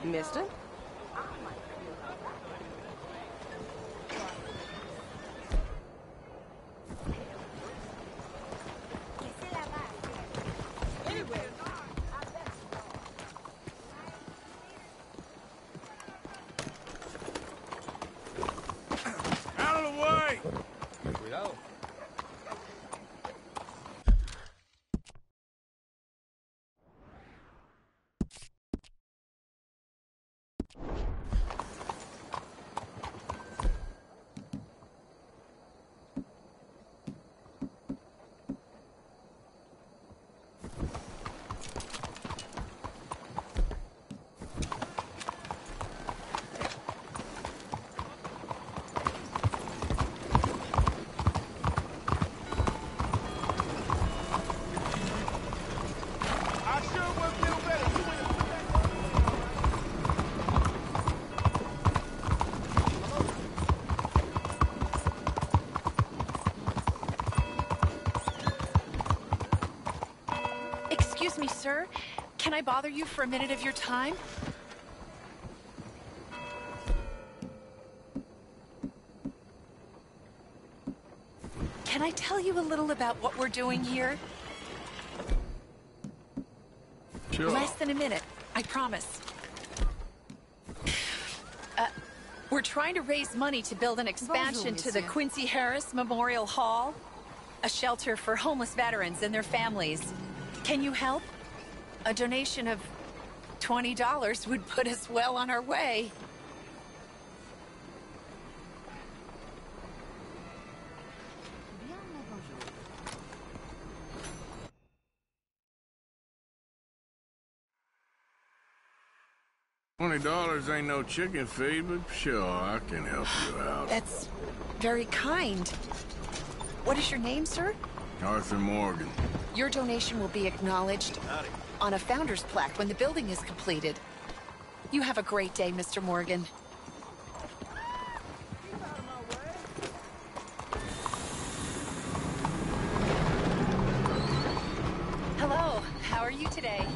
Mister? Out of the way! Cuidado. Excuse me, sir. Can I bother you for a minute of your time? Can I tell you a little about what we're doing here? Sure. Less than a minute, I promise. We're trying to raise money to build an expansion to the Quincy Harris Memorial Hall, a shelter for homeless veterans and their families. Can you help? A donation of $20 would put us well on our way. $20 ain't no chicken feed, but sure, I can help you out. That's very kind. What is your name, sir? Arthur Morgan. Your donation will be acknowledged on a founder's plaque when the building is completed. You have a great day, Mr. Morgan. Hello, how are you today?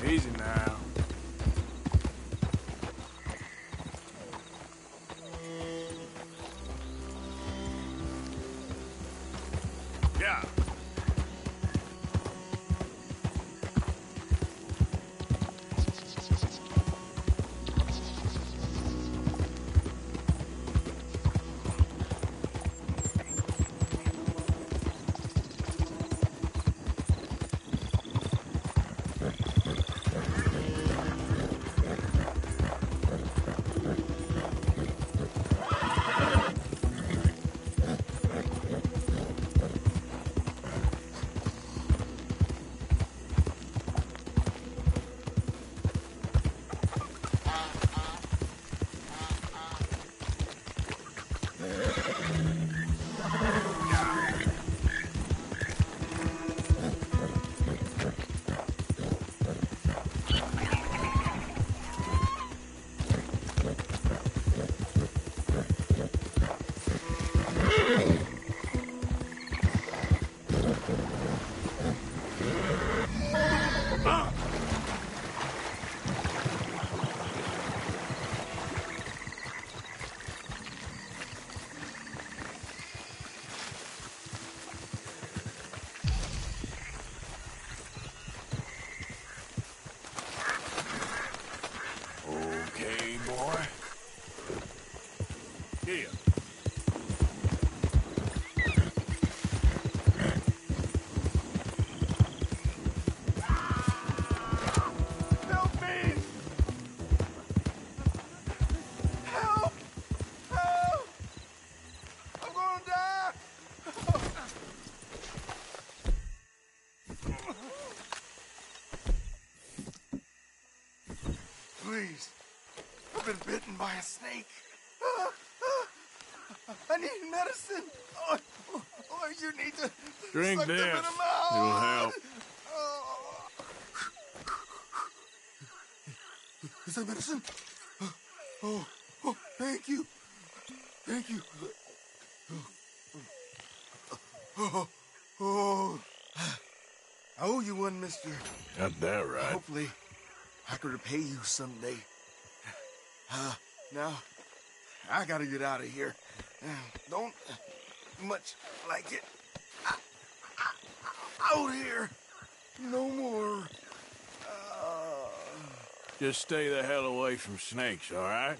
Easy now. Yeah. please. I've been bitten by a snake. I need medicine. Oh, you need to Drink suck the this. venom out. It'll help. Is that medicine? Oh, thank you. Thank you. Oh, I owe you one, mister. Got that right. Hopefully, I can repay you someday. Now, I gotta get out of here. Don't much like it. Out here. No more. Just stay the hell away from snakes, all right?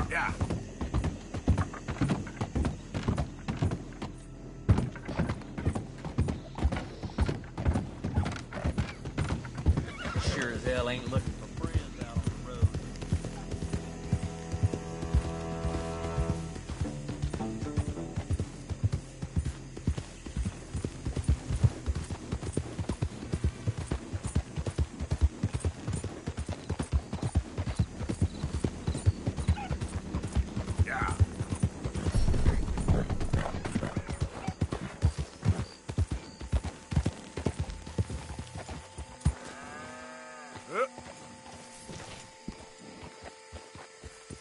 Yeah. Sure as hell ain't looking for friends out on the road. Yeah.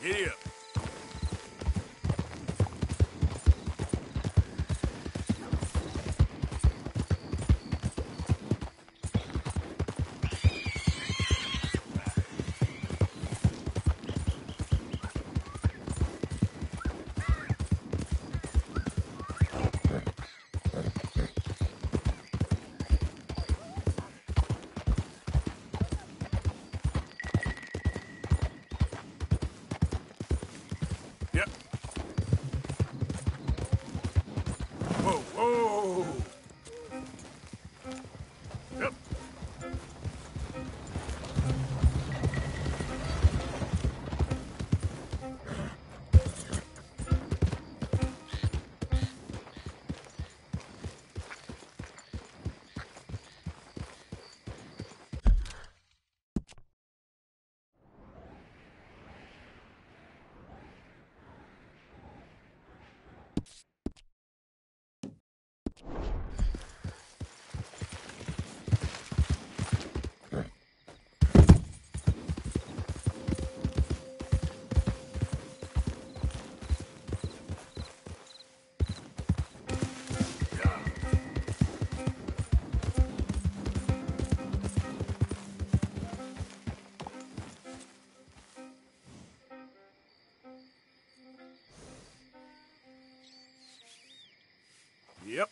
Giddy up. Yep. Whoa, whoa. Yep. Yep.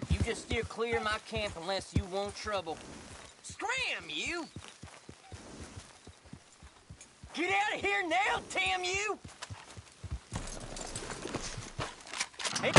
You just steer clear of my camp unless you want trouble. Scram, you! Get out of here now, damn you! Hey.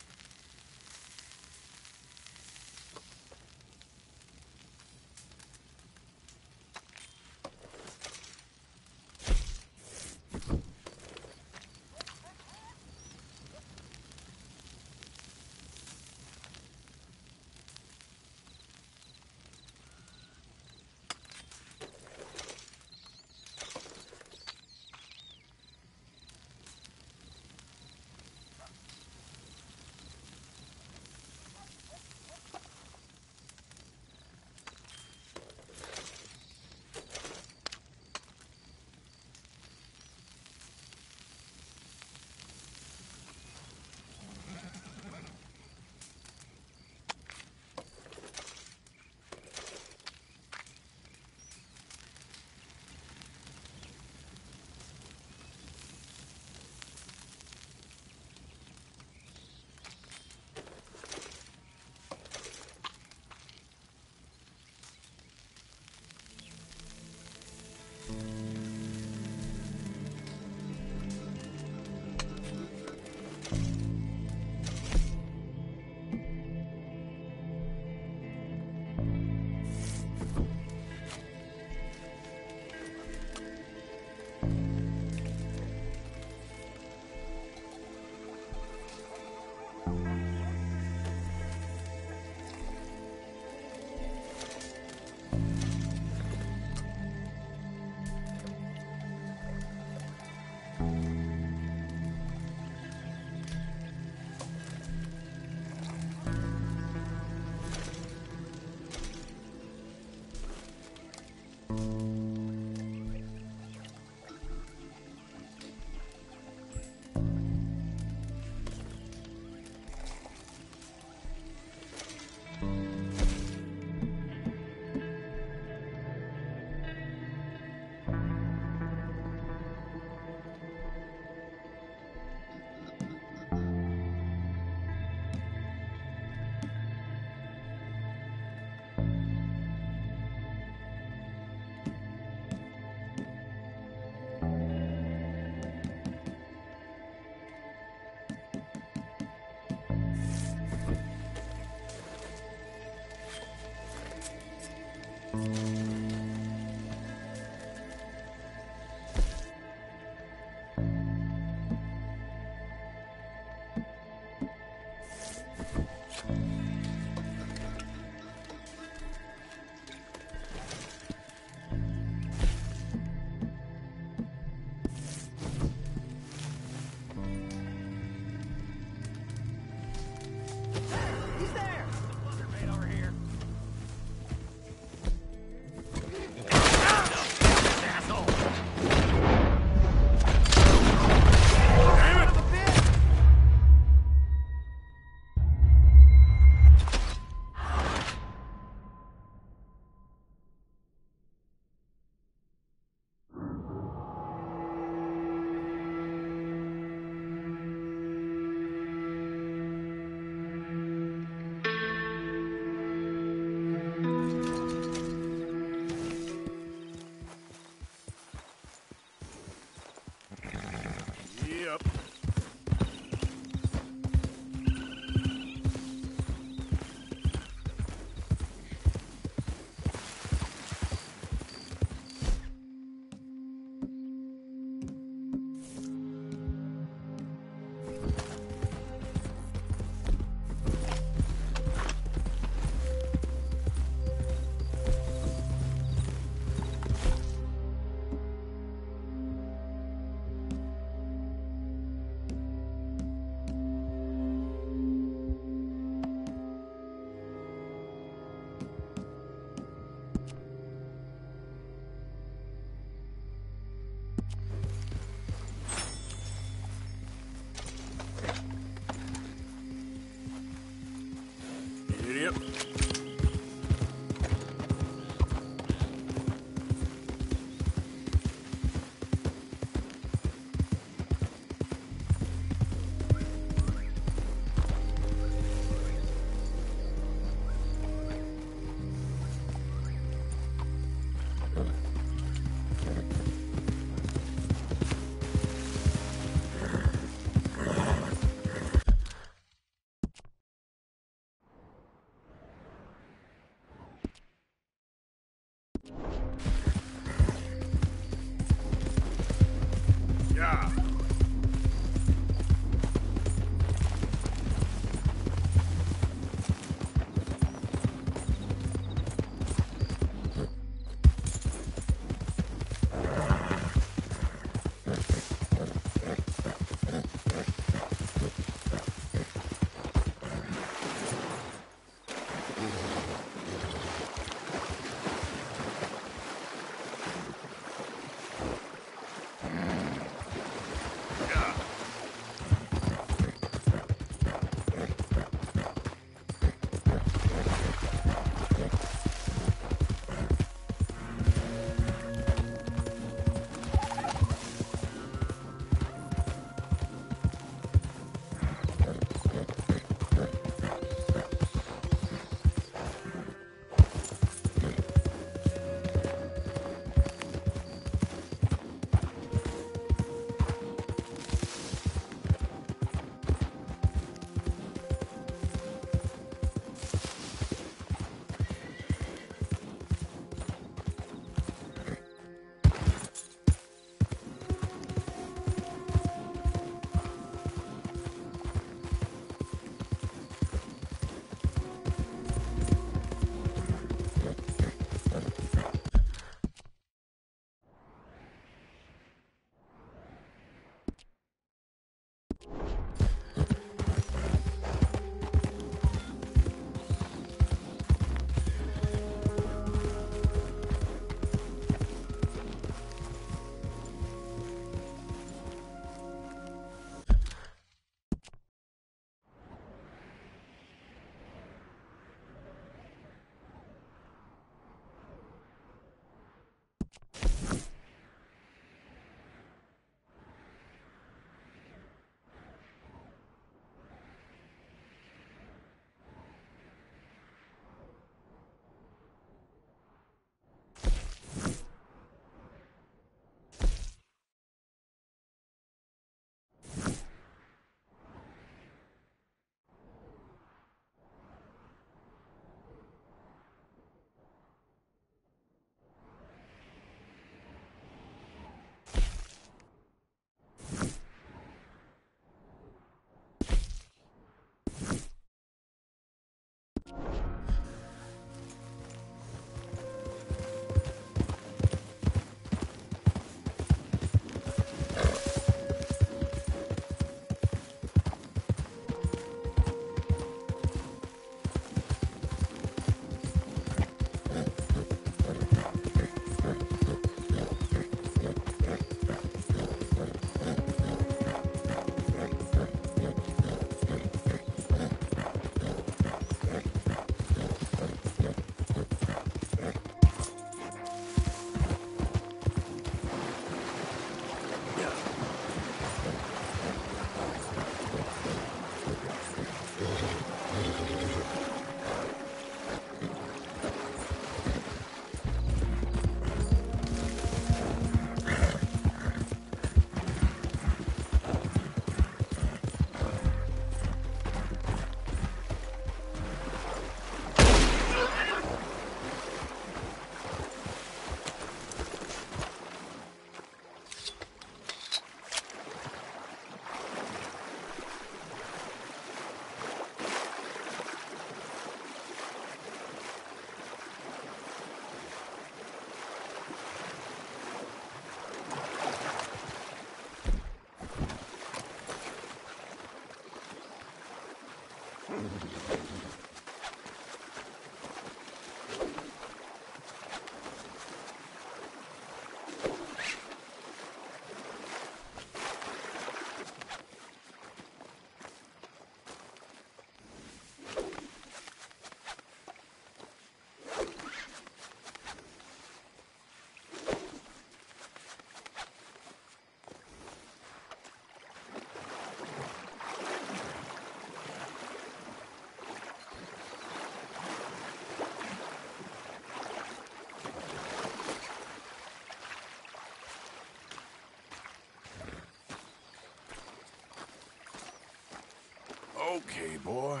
okay, boy.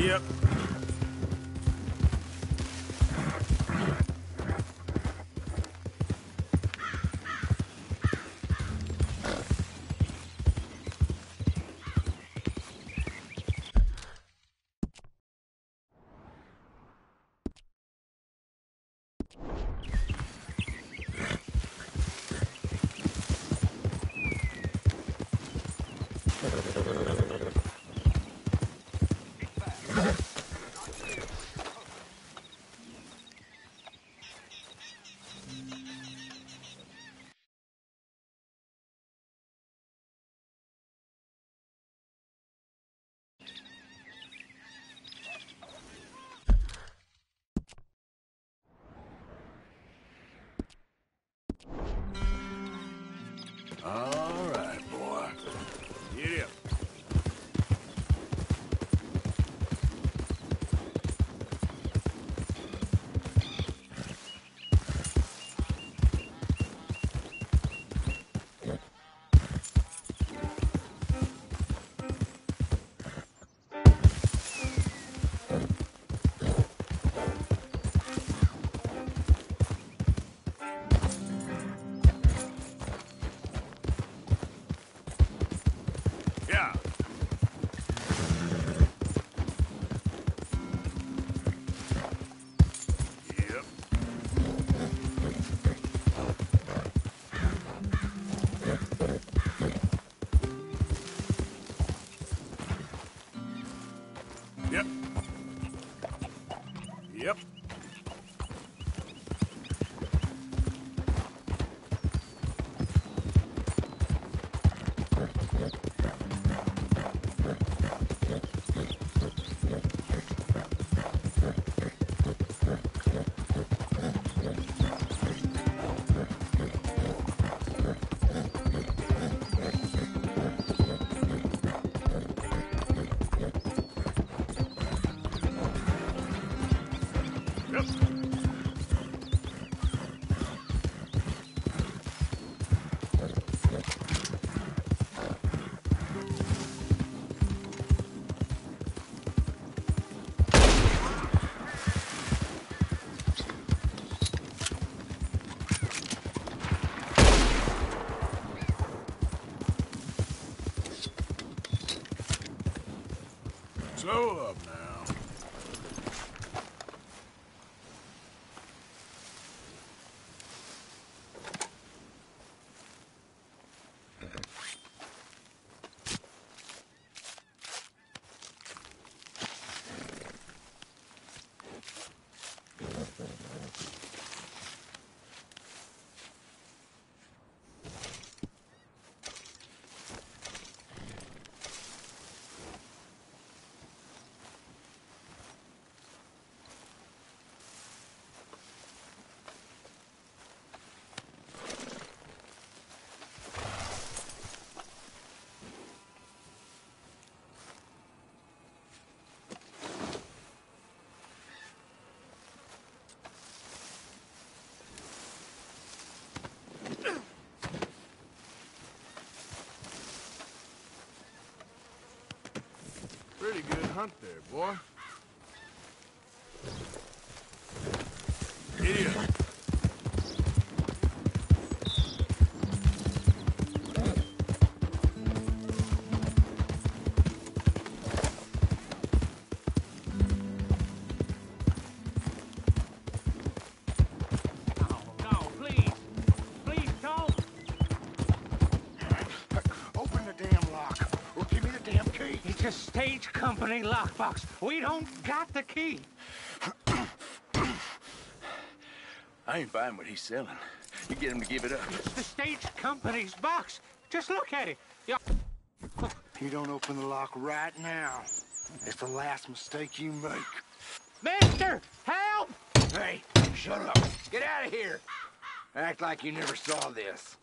Yep. All right, boy. Get up. Yeah. Yep. Yep. Yep. Yep. So, hunt there, boy. Giddy up. Stage company lockbox. We don't got the key. I ain't buying what he's selling. You get him to give it up. It's the stage company's box. Just look at it. You don't open the lock right now. It's the last mistake you make. Mister, help! Hey, shut up. Get out of here. Act like you never saw this.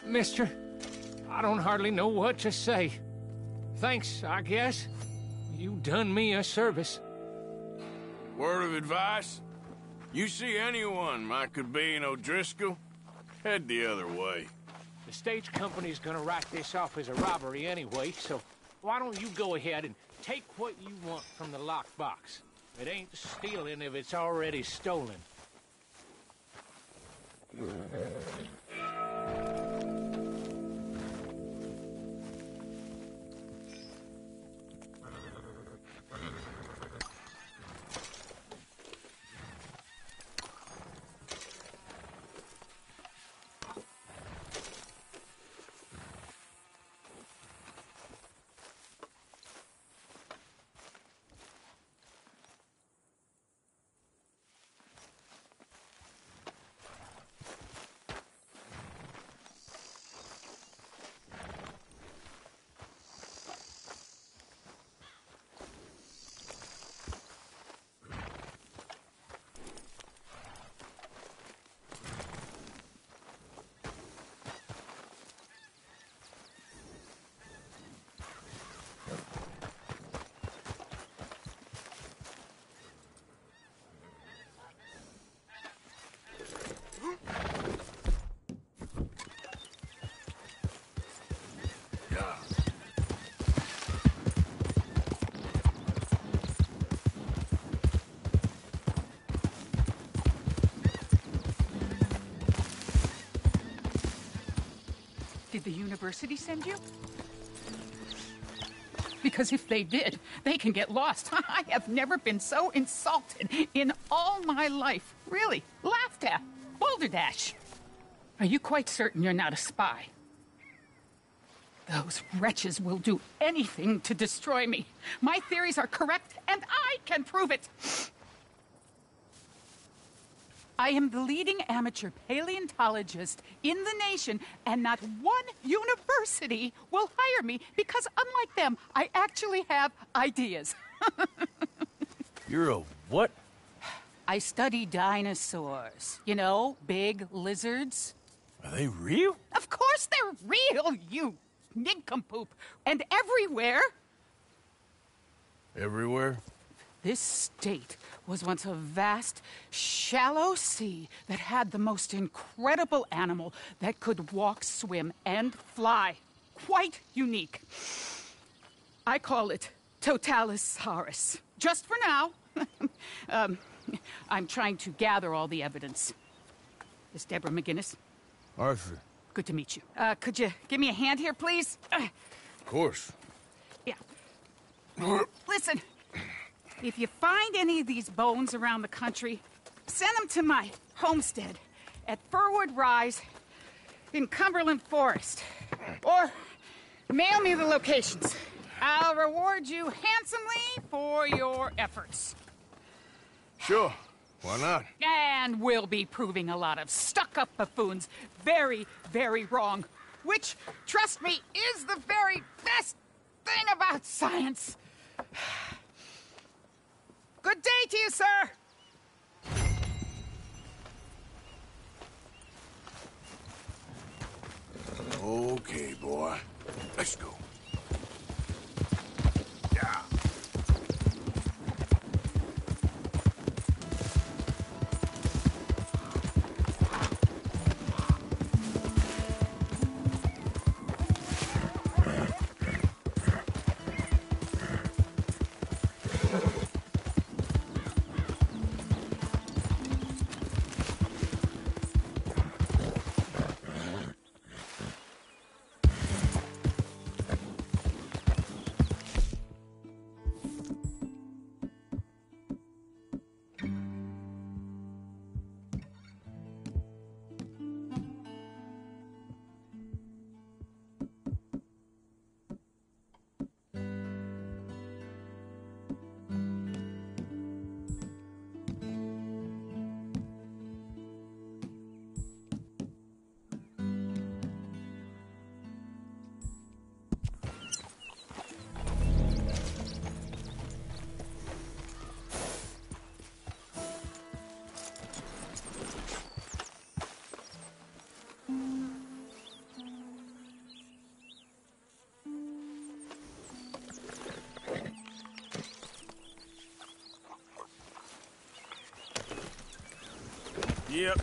Mister, I don't hardly know what to say. Thanks, I guess. You done me a service. Word of advice? You see anyone Michael Bean O'Driscoll, head the other way. The stage company's gonna write this off as a robbery anyway, so why don't you go ahead and take what you want from the lockbox? It ain't stealing if it's already stolen. Did the university send you? Because if they did, they can get lost. I have never been so insulted in all my life. Really, laughed at. Balderdash. Are you quite certain you're not a spy? Those wretches will do anything to destroy me. My theories are correct, and I can prove it. I am the leading amateur paleontologist in the nation, and not one university will hire me because, unlike them, I actually have ideas. You're a what? I study dinosaurs. You know, big lizards. Are they real? Of course they're real, you nincompoop. And everywhere. Everywhere? This state was once a vast, shallow sea that had the most incredible animal that could walk, swim, and fly. Quite unique. I call it Totalisaurus. Just for now. I'm trying to gather all the evidence. This Deborah McGinnis. Arthur. Good to meet you. Could you give me a hand here, please? Of course. Yeah. Listen. If you find any of these bones around the country, send them to my homestead at Furwood Rise in Cumberland Forest. Or mail me the locations. I'll reward you handsomely for your efforts. Sure. Why not? And we'll be proving a lot of stuck-up buffoons very, very wrong. Which, trust me, is the very best thing about science. Good day to you, sir! Okay, boy. Let's go. Yeah. Yep.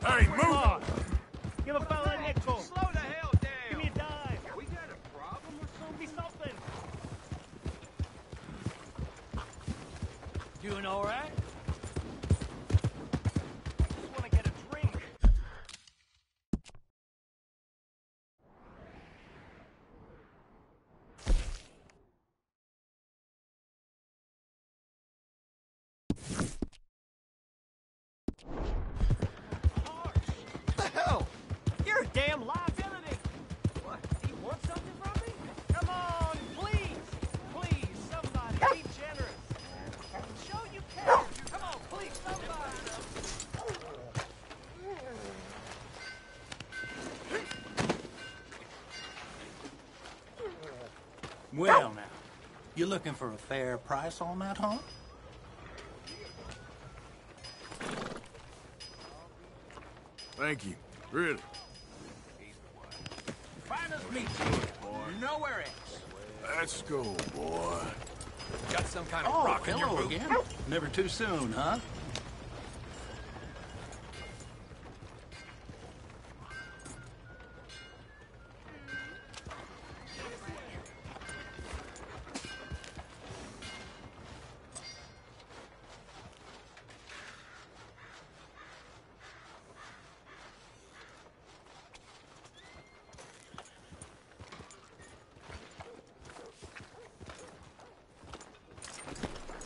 Hey, move! On. Give a fella a nickel. Slow the hell down! Give me a dime. We got a problem or something? Give me something. Doing all right? Just want to get a drink. What the hell? You're a damn liability. What? Do you want something from me? Come on, please. Please, somebody, be generous. Show you care. Come on, please, somebody. Well, now, you looking for a fair price on that, huh? Thank you. Really. Finest meat good, boy. Nowhere else. Let's go, boy. Got some kind of rock in your boot again? Never too soon, huh?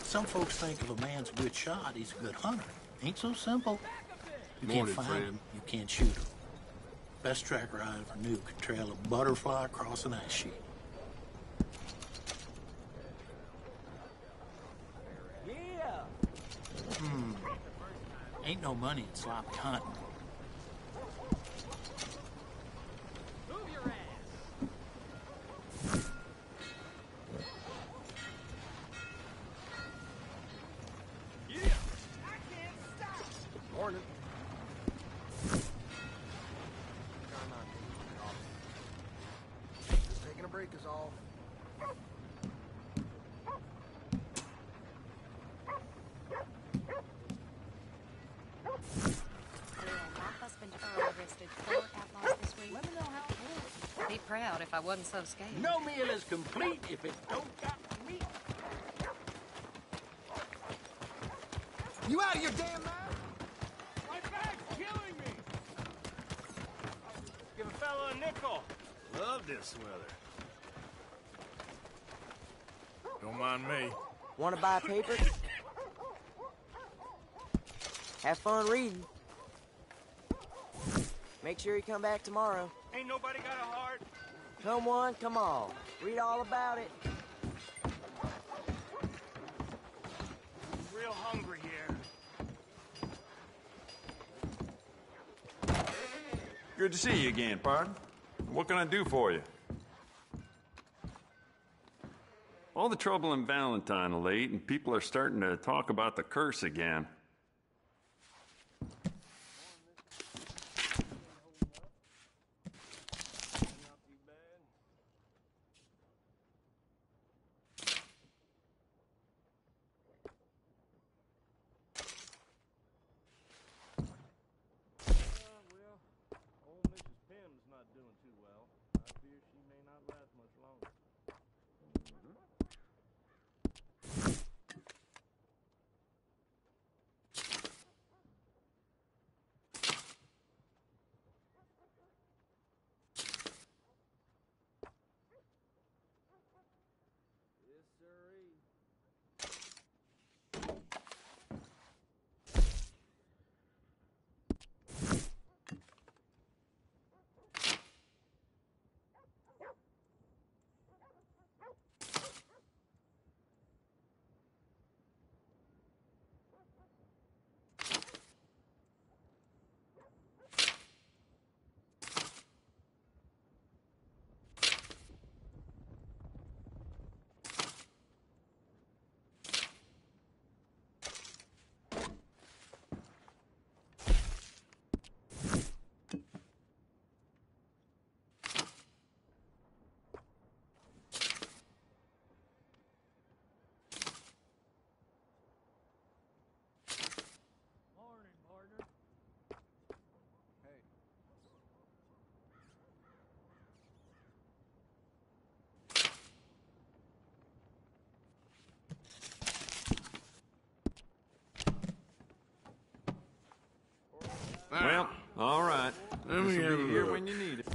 Some folks think if a man's a good shot, he's a good hunter. Ain't so simple. You can't Morning, find Fred. him, you can't shoot him. Best track ride for new could trail a butterfly across an ice sheet. Yeah. Ain't no money in sloppy hunting. Move your ass. Yeah. I can't stop. Morning. Just taking a break is out if I wasn't so scared. No meal is complete if it don't got meat. You out of your damn mind? My back's killing me. Give a fellow a nickel. Love this weather. Don't mind me. Want to buy a paper? Have fun reading. Make sure you come back tomorrow. Ain't nobody got a heart. Come on, come on. Read all about it. I'm real hungry here. Good to see you again, pardon. What can I do for you? All the trouble in Valentine of late, and people are starting to talk about the curse again. Well, all right. Let me have a here look. when you need it.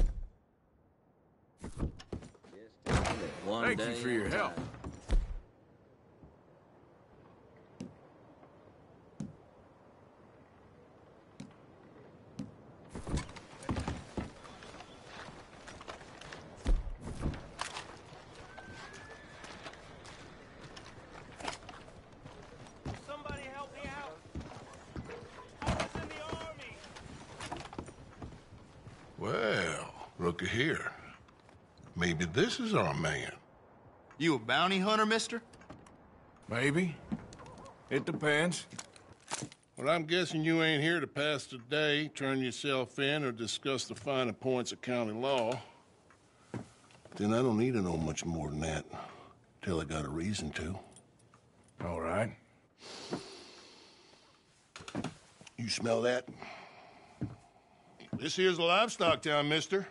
Thank you for your help. Somebody help me out. I was in the army. Well, looky here. Maybe this is our man. You a bounty hunter, mister? Maybe. It depends. Well, I'm guessing you ain't here to pass the day, turn yourself in, or discuss the finer points of county law. Then I don't need to know much more than that, till I got a reason to. All right. You smell that? This here's a livestock town, mister.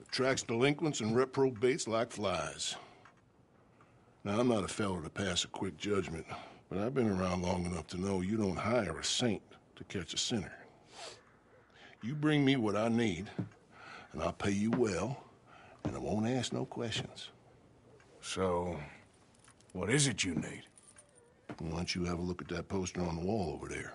Attracts delinquents and reprobates like flies. Now, I'm not a fellow to pass a quick judgment, but I've been around long enough to know you don't hire a saint to catch a sinner. You bring me what I need, and I'll pay you well, and I won't ask no questions. So, what is it you need? Why don't you have a look at that poster on the wall over there?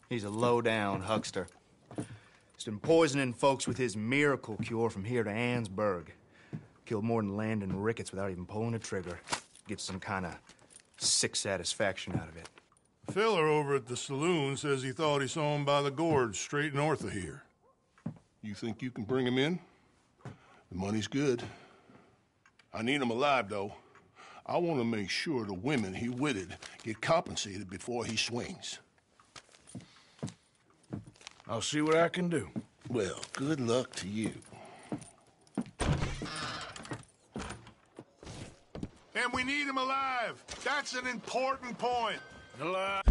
He's a low-down huckster. He's been poisoning folks with his miracle cure from here to Annesburg. Killed more than Landon Ricketts without even pulling a trigger. Gets some kind of sick satisfaction out of it. The fella over at the saloon says he thought he saw him by the gorge straight north of here. You think you can bring him in? The money's good. I need him alive, though. I want to make sure the women he witted get compensated before he swings. I'll see what I can do. Well, good luck to you. And we need him alive. That's an important point. Alive.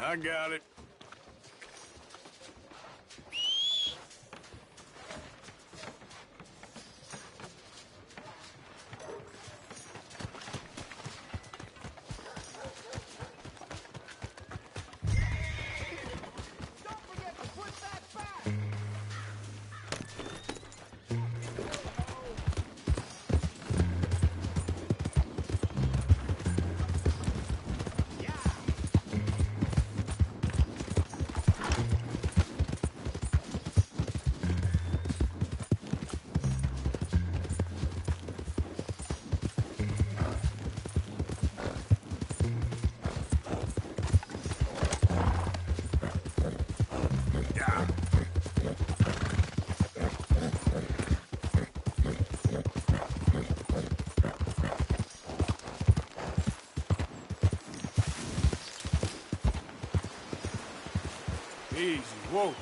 I got it. Easy, whoa.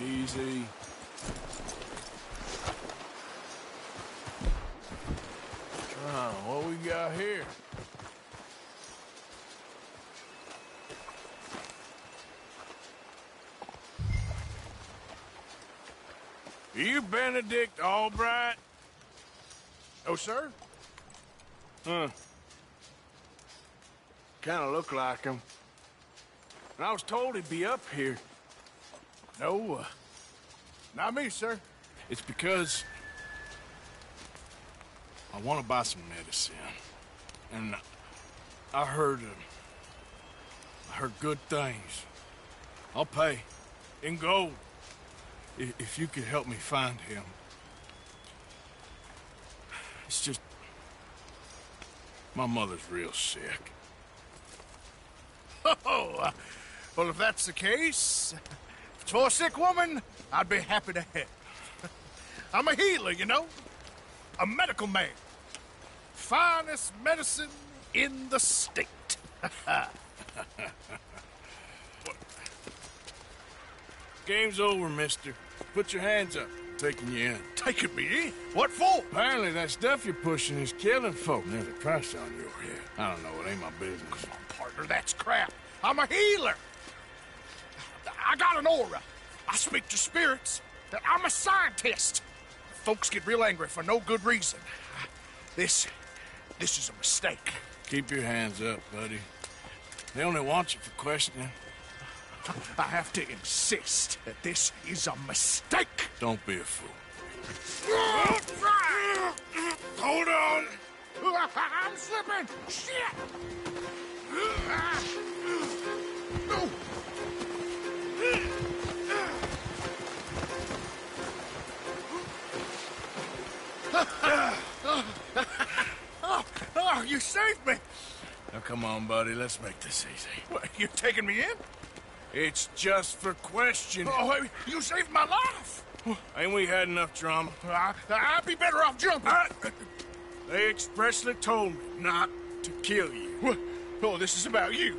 Easy. What we got here? Are you Benedict Albright? Oh, sir? Huh. Kinda look like him. And I was told he'd be up here. No, not me, sir. It's because I want to buy some medicine. And I heard good things. I'll pay in gold if you could help me find him. It's just my mother's real sick. Oh, well, if that's the case, if it's for a sick woman, I'd be happy to help. I'm a healer, you know, a medical man. Finest medicine in the state. Game's over, mister. Put your hands up. I'm taking you in. Taking me in? What for? Apparently that stuff you're pushing is killing folk. There's a price on your head. I don't know. It ain't my business. Come on, partner. That's crap. I'm a healer. I got an aura. I speak to spirits. I'm a scientist. Folks get real angry for no good reason. This is a mistake. Keep your hands up, buddy. They only want you for questioning. I have to insist that this is a mistake. Don't be a fool. Hold on. I'm slipping. Shit. Oh, you saved me. Now, come on, buddy. Let's make this easy. What, you taking me in? It's just for questioning. Oh, you saved my life. Ain't we had enough drama? I'd be better off jumping. They expressly told me not to kill you. Oh, this is about you.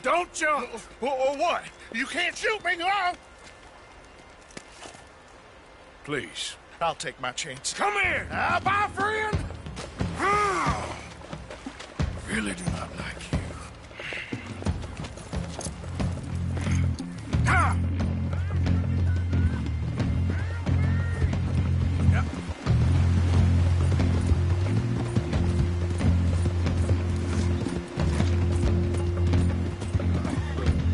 Don't jump. Or what? You can't shoot me, no. Please. I'll take my chance. Come here. Bye, friend. Really do not like you.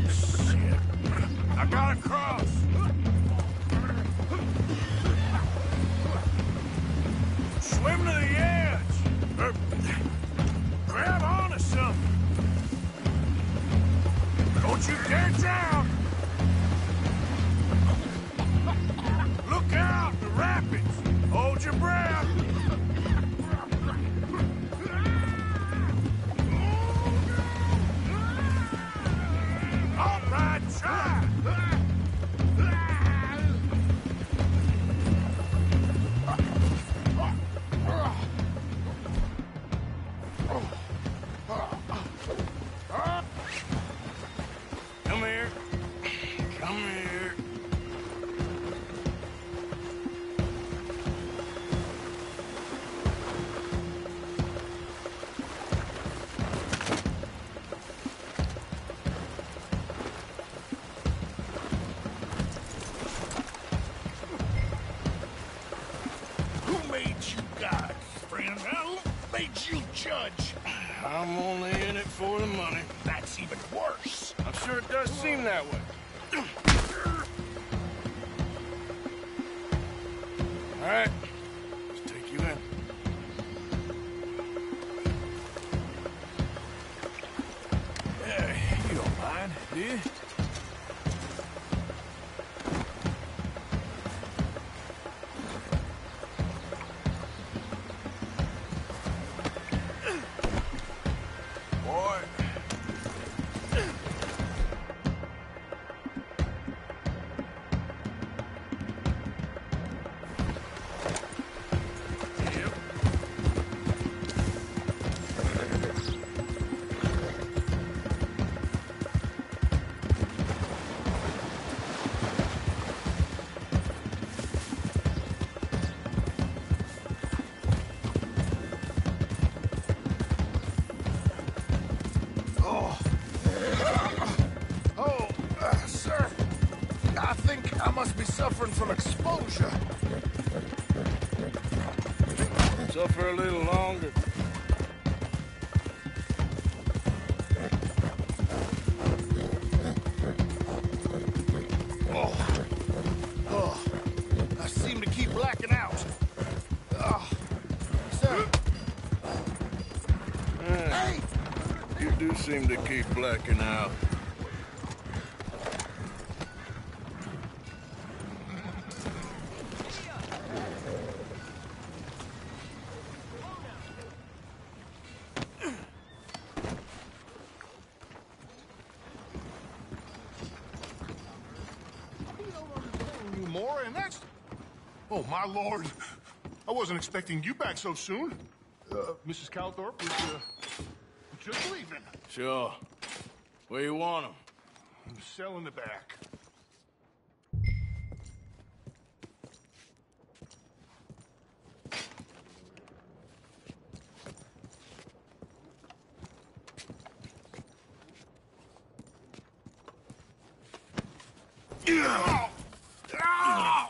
Shit. I gotta cross. Swim made you judge? I'm only in it for the money. That's even worse. I'm sure it does seem that way. All right, let's take you in. Yeah, you don't mind, do you? Boy. Sir, I think I must be suffering from exposure. Suffer a little longer. I seem to keep blacking out. Sir. Hey! You do seem to keep blacking out. You more, and that's... Oh, my lord. I wasn't expecting you back so soon. Mrs. Calthorpe was, just leaving. Sure. Where you want him? Cell in the back.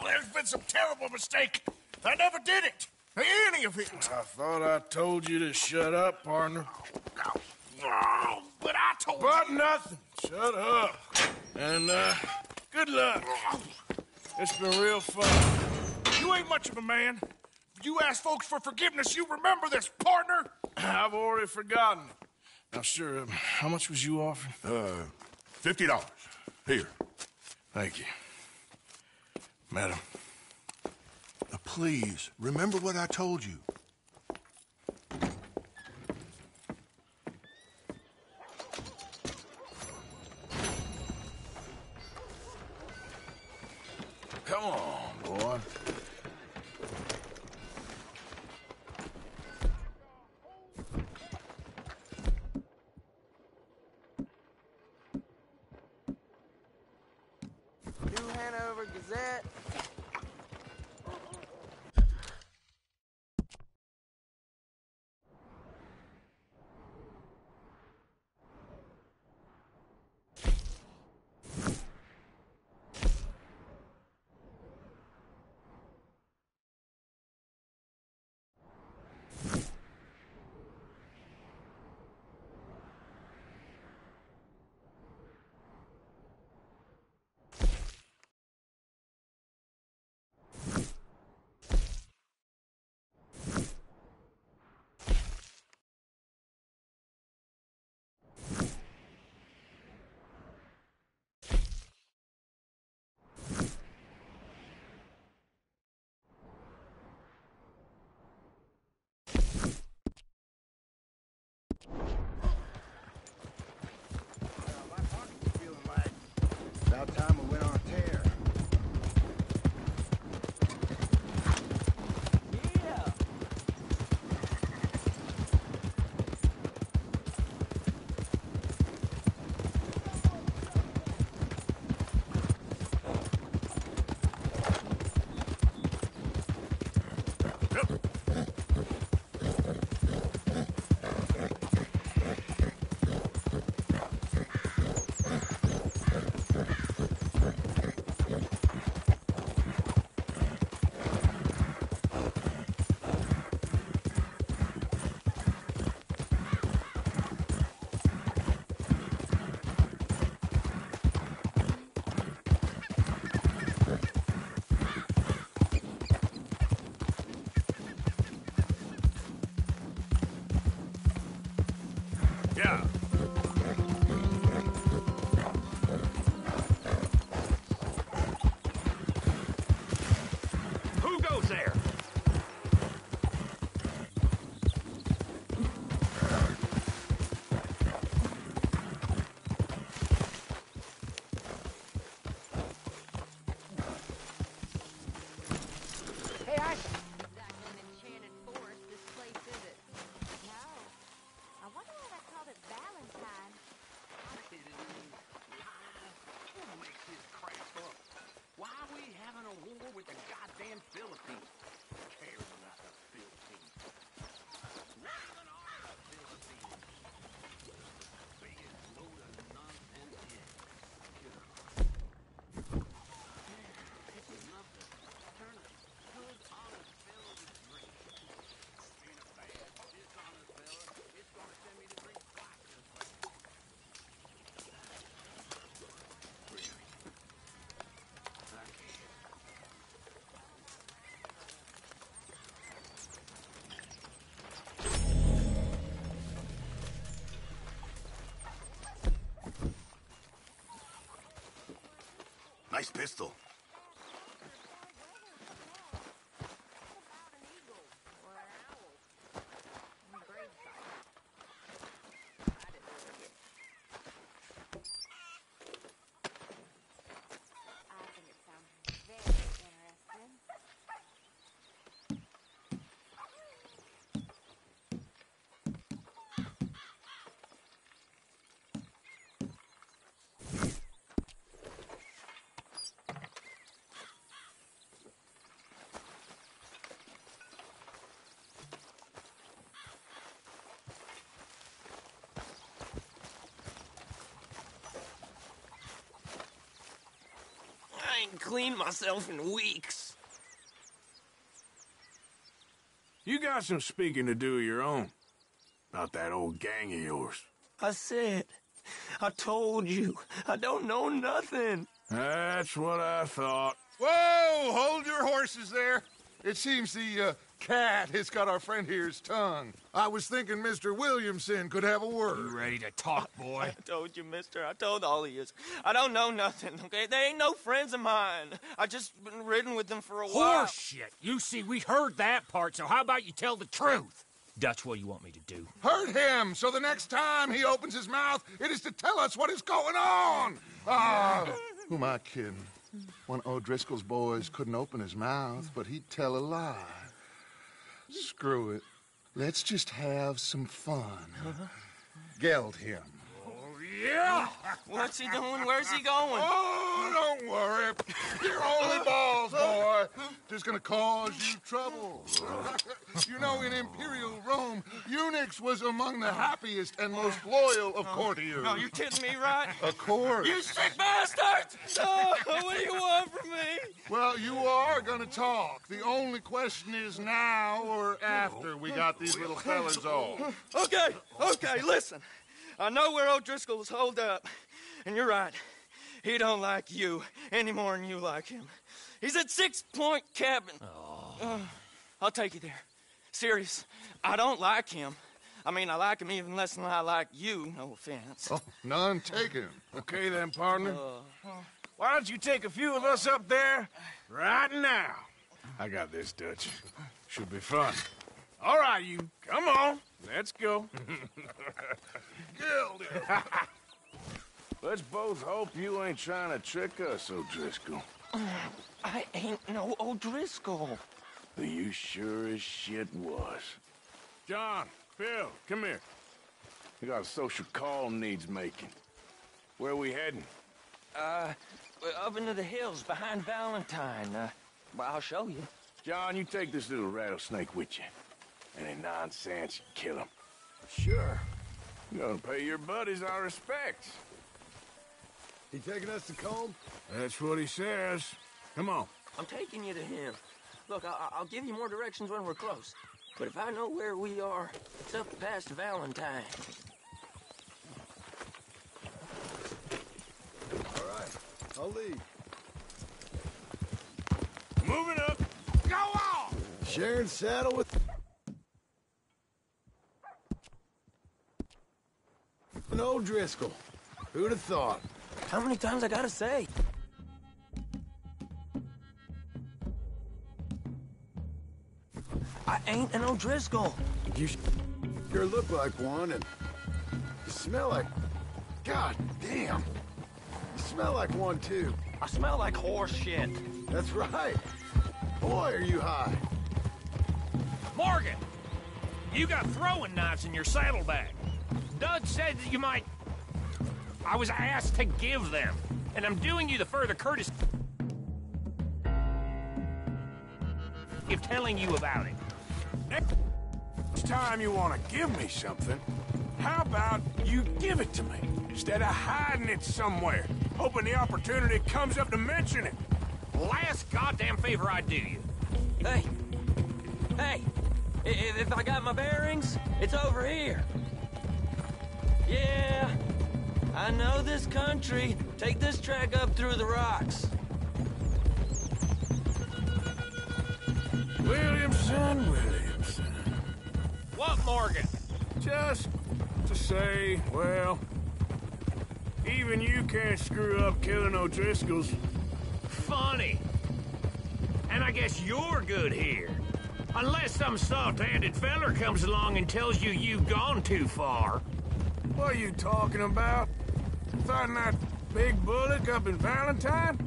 There's been some terrible mistake. I never did it. Any of it. I thought I told you to shut up, partner. But I told you. But nothing. Shut up. And, good luck. It's been real fun. You ain't much of a man. You ask folks for forgiveness, you remember this, partner? I've already forgotten. Now, sure, how much was you offering? $50. Here. Thank you. Madam. Please, remember what I told you. Come on, boy. New Hanover Gazette. Yeah. Who goes there? Hey, I... Exactly an enchanted forest, this place, is it? No. I wonder why they called it Valentine. Who makes this crap up? Why are we having a war with the goddamn Philippines? Who cares about the Philippines? Nothing are the Philippines. Biggest load of nonsense yet. It's enough to turn a good, honest fellow to drink. Ain't a bad, dishonest fella. It's gonna send me to drink twice as much. Really? I can't. Nice pistol. I think it sounds very interesting. I ain't cleaned myself in weeks. You got some speaking to do of your own. About that old gang of yours. I told you, I don't know nothing. That's what I thought. Whoa! Hold your horses there. It seems the cat has got our friend here's tongue. I was thinking Mr. Williamson could have a word. You ready to talk, boy? I told you, mister. I told all of you. I don't know nothing, okay? They ain't no friends of mine. I just been ridden with them for a while. Horseshit. You see, we heard that part, so how about you tell the truth? Dutch, what do you want me to do? Hurt him, so the next time he opens his mouth, it is to tell us what is going on. Who am I kidding? One of O'Driscoll's boys couldn't open his mouth, but he'd tell a lie. Screw it. Let's just have some fun. Geld him. Yeah! What's he doing? Where's he going? Oh, don't worry. You're only balls, boy. Just gonna cause you trouble. You know, in Imperial Rome, eunuchs was among the happiest and most loyal of courtiers. No, you kidding me, right? Of course. You sick bastards! Oh, what do you want from me? Well, you are gonna talk. The only question is now or after we got these little fellas off. Okay, listen. I know where O'Driscoll's holed up, and you're right. He don't like you any more than you like him. He's at 6 Point Cabin. I'll take you there. Serious, I don't like him. I mean, I like him even less than I like you, no offense. Oh, none taken. Okay then, partner. Why don't you take a few of us up there right now? I got this, Dutch. Should be fun. All right, you. Come on. Let's go. Gilded. Let's both hope you ain't trying to trick us, O'Driscoll. I ain't no O'Driscoll. You sure as shit was. John, Phil, come here. We got a social call needs making. Where are we heading? Up into the hills behind Valentine. Well, I'll show you. John, you take this little rattlesnake with you. Any nonsense, kill him. Sure. You're gonna pay your buddies our respects. He taking us to Combe? That's what he says. Come on. I'm taking you to him. Look, I'll give you more directions when we're close. But if I know where we are, it's up past Valentine. All right, I'll lead. Moving up. Go on! Sharing saddle with... An O'Driscoll. Who'd have thought? How many times I gotta say? I ain't an O'Driscoll. You sure look like one, and you smell like... God damn. You smell like one, too. I smell like horse shit. That's right. Boy, are you high. Morgan! You got throwing knives in your saddlebag. Doug said that you might... I was asked to give them, and I'm doing you the further courtesy of telling you about it. Next time you want to give me something, how about you give it to me, instead of hiding it somewhere, hoping the opportunity comes up to mention it? Last goddamn favor I do you. Hey! Hey! If I got my bearings, it's over here. Yeah, I know this country. Take this track up through the rocks. Williamson. What, Morgan? Just to say, well, even you can't screw up killing O'Driscolls. Funny. And I guess you're good here. Unless some soft-handed feller comes along and tells you you've gone too far. What are you talking about? Fighting that big bullock up in Valentine?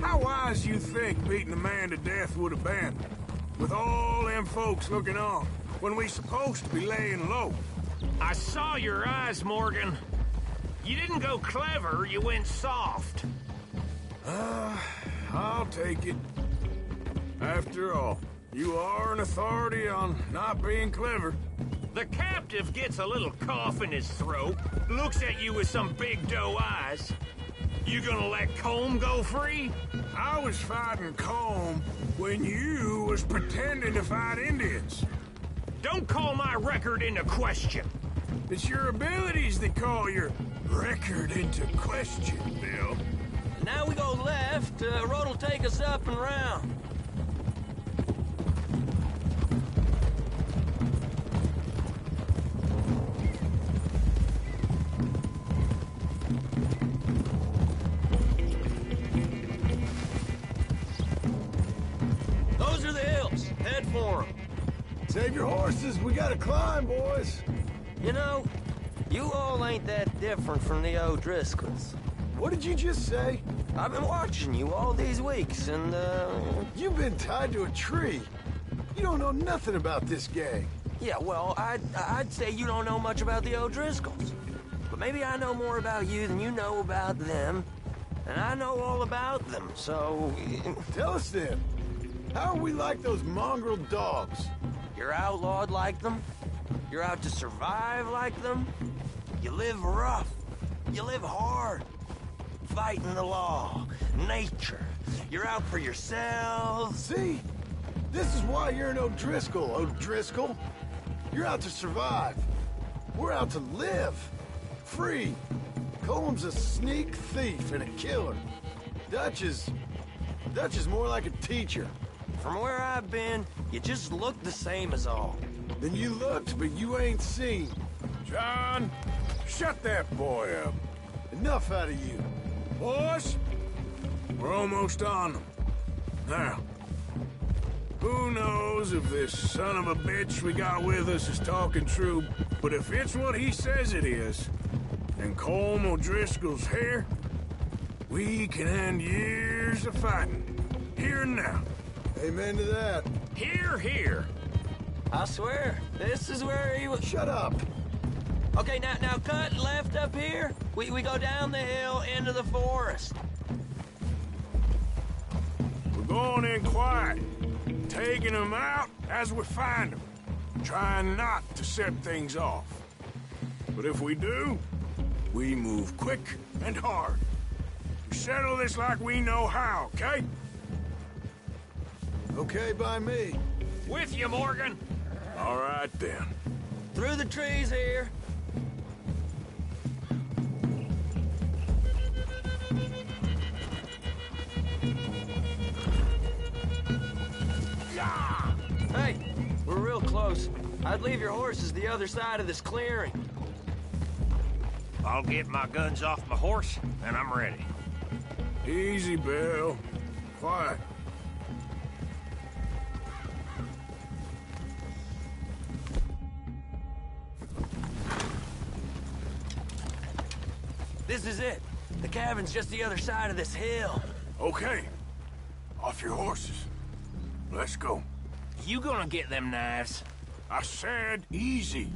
How wise you think beating a man to death would have been? With all them folks looking on, when we supposed to be laying low. I saw your eyes, Morgan. You didn't go clever, you went soft. I'll take it. After all, you are an authority on not being clever. The captive gets a little cough in his throat, looks at you with some big doe eyes. You gonna let Colm go free? I was fighting Colm when you was pretending to fight Indians. Don't call my record into question. It's your abilities that call your record into question, Bill. Now we go left. Road'll take us up and round. Those are the hills. Head for them. Save your horses. We gotta climb, boys. You know, you all ain't that different from the O'Driscolls. What did you just say? I've been watching you all these weeks, and, You've been tied to a tree. You don't know nothing about this gang. Yeah, well, I'd say you don't know much about the O'Driscolls. But maybe I know more about you than you know about them. And I know all about them, so... Tell us then. How are we like those mongrel dogs? You're outlawed like them. You're out to survive like them. You live rough. You live hard. Fighting the law, nature. You're out for yourselves. See? This is why you're an O'Driscoll, O'Driscoll. You're out to survive. We're out to live. Free. Colm's a sneak thief and a killer. Dutch is more like a teacher. From where I've been, you just look the same as all. Then you looked, but you ain't seen. John, shut that boy up. Enough out of you. Boys, we're almost on them. Now, who knows if this son of a bitch we got with us is talking true, but if it's what he says it is, and Colm O'Driscoll's here, we can end years of fighting. Here and now. Amen to that. Here, here. I swear, this is where he was... Shut up. Okay, now cut left up here. We go down the hill into the forest. We're going in quiet, taking them out as we find them, trying not to set things off. But if we do, we move quick and hard. We settle this like we know how, okay? Okay by me. With you, Morgan. All right, then. Through the trees here. Hey, we're real close. I'd leave your horses the other side of this clearing. I'll get my guns off my horse, and I'm ready. Easy, Bill. Quiet. This is it. The cabin's just the other side of this hill. Okay. Off your horses. Let's go. You gonna get them knives? I said easy.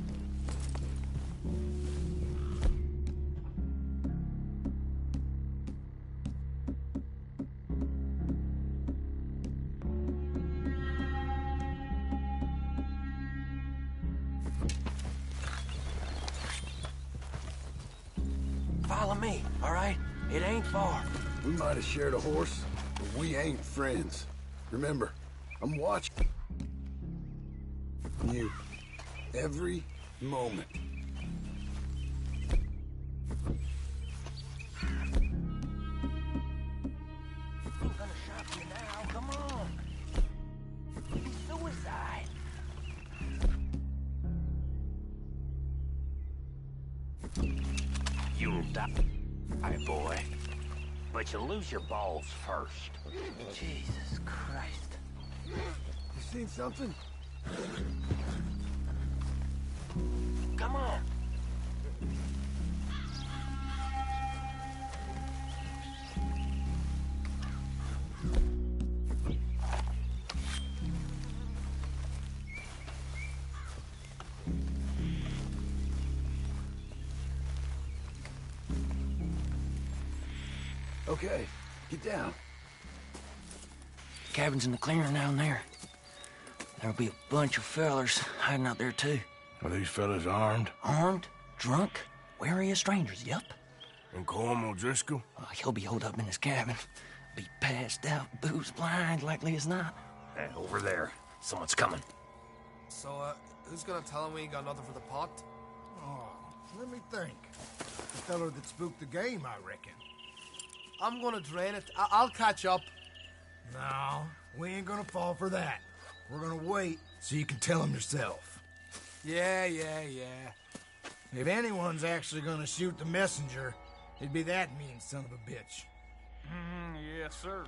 Follow me, all right? It ain't far. We might have shared a horse, but we ain't friends. Remember, I'm watching you every moment. I'm gonna shop you now, come on. Suicide. You'll die, boy. But you'll lose your balls first. Jesus Christ. You seen something? Come on. Okay, get down. Cabin's in the clearing down there. There'll be a bunch of fellers hiding out there, too. Are these fellas armed? Armed, drunk, wary of strangers, yup. And Colm O'Driscoll? He'll be holed up in his cabin. Be passed out, booze blind, likely as not. Hey, over there. Someone's coming. So, who's gonna tell him we ain't got nothing for the pot? Oh, let me think. The fella that spooked the game, I reckon. I'm gonna drain it. I'll catch up. No, we ain't gonna fall for that. We're gonna wait so you can tell him yourself. Yeah. If anyone's actually gonna shoot the messenger, it'd be that mean son of a bitch. Yes, sir.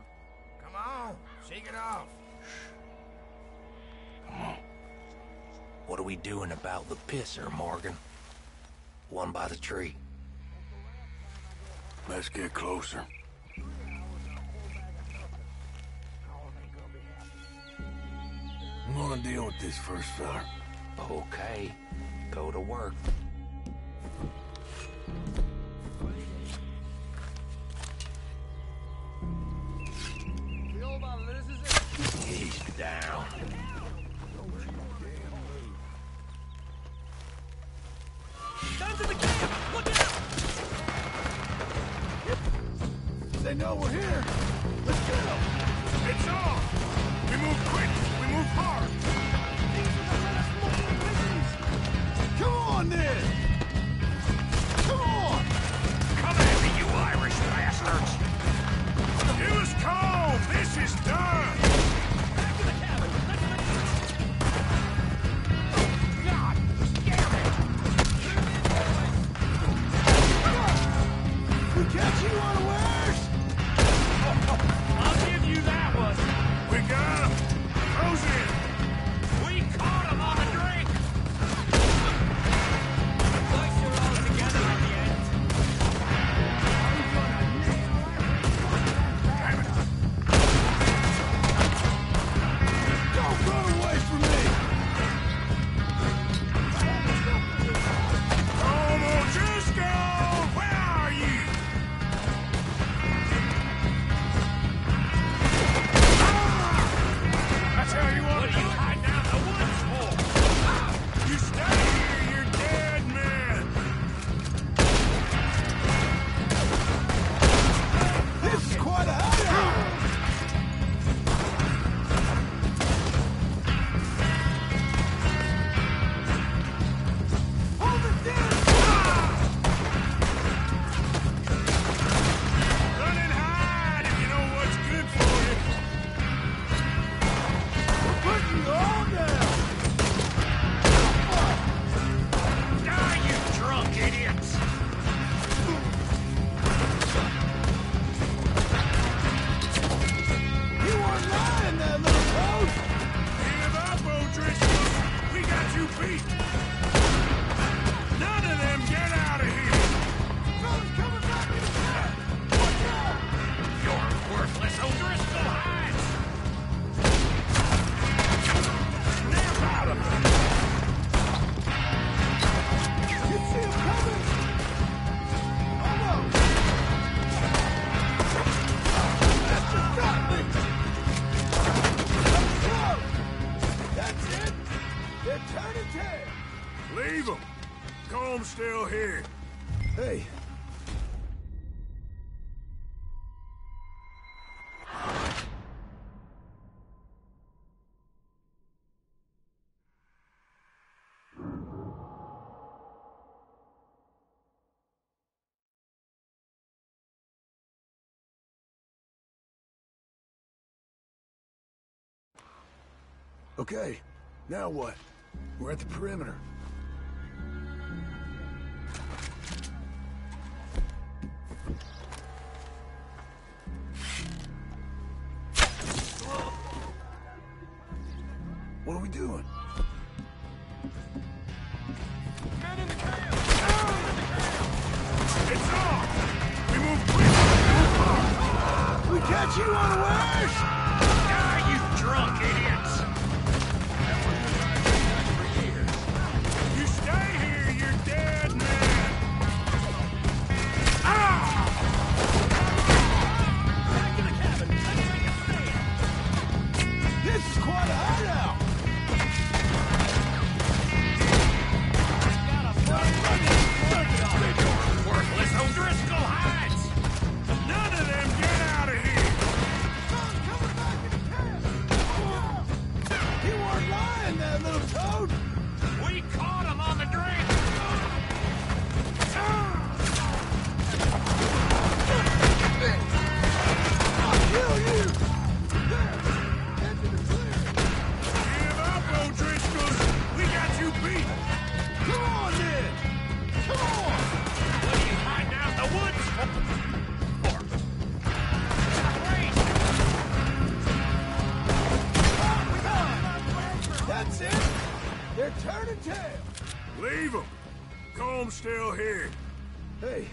Come on, shake it off. What are we doing about the pisser, Morgan? One by the tree. Let's get closer. I'm gonna deal with this first fella. Okay, go to work. He's down. Guns in the camp! Look out! They know we're here. Let's get them. It's on! We move quick! We move hard! Come on, then! Come on! Come at me, you Irish bastards! Give us calm! This is done! Back to the cabin! God damn it! We catch you unawares! I'll give you that one! We got him! Close in! We caught him on a drink! Once you're all together at the end. Damn it! Leave him. Comb's still here. Hey. Okay, now what? We're at the perimeter. What are we doing? Men in the camp! It's on! We move quick! We catch you unawares! Ah, you drunk idiots! You stay here, you're dead man! Ah! Back in the cabin. Let's make a stand. This is quite a hideout! Worthless O'Driscoll hides! None of them get out of here! You weren't lying, that little toad! We caught him on the drink! I'll kill you! Give up, O'Driscolls! We got you beat! Come on, then! Come on! What are you hiding out in the woods for? That's it! They're turning tail! Leave him! Comb's still here. Hey,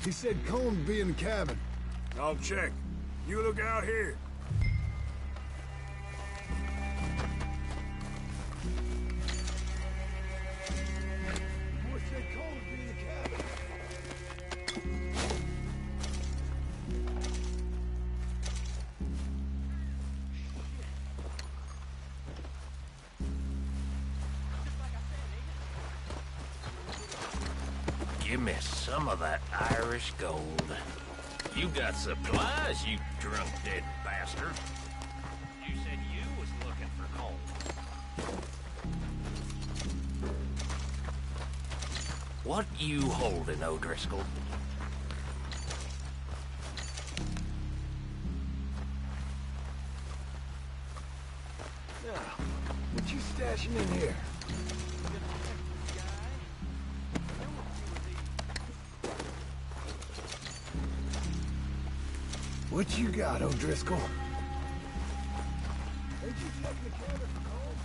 he said Colm would be in the cabin. I'll check. You look out here. Boy said Colm would be in the cabin. Give me some of that Irish gold. You got supplies, you drunk dead bastard. You said you was looking for gold. What you holding, O'Driscoll? Now, what you stashing in here? What you got, O'Driscoll? Ain't you checking the cabin for Colm?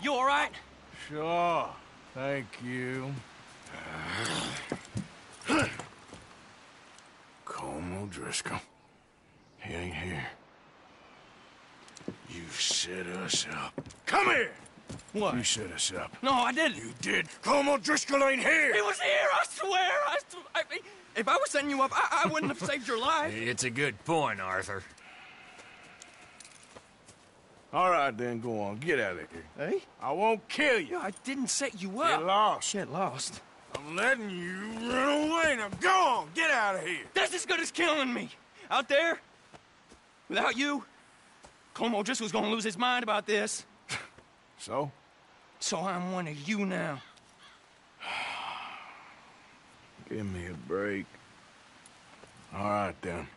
You all right? Sure. Thank you. Colm O'Driscoll. He ain't here. You set us up. Come here! What? You set us up. No, I didn't. You did. Colm O'Driscoll ain't here! He was here, I swear! If I was setting you up, I wouldn't have saved your life. It's a good point, Arthur. All right, then, go on. Get out of here. Hey? I won't kill you. I didn't set you up. Get lost. Get lost. I'm letting you run away. Now go on. Get out of here. That's as good as killing me. Out there, without you, Colm O'Driscoll's gonna lose his mind about this. So? So I'm one of you now. Give me a break. All right, then.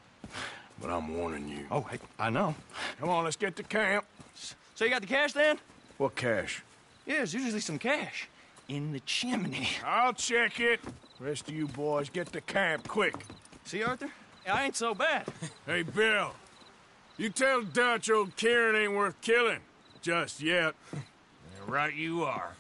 But I'm warning you. Oh, I know. Come on, let's get to camp. So you got the cash, then? What cash? Yeah, there's usually some cash. In the chimney. I'll check it. Rest of you boys, get to camp, quick. See, Arthur? I ain't so bad. Hey, Bill. You tell Dutch old Kieran ain't worth killing. Just yet. Right you are.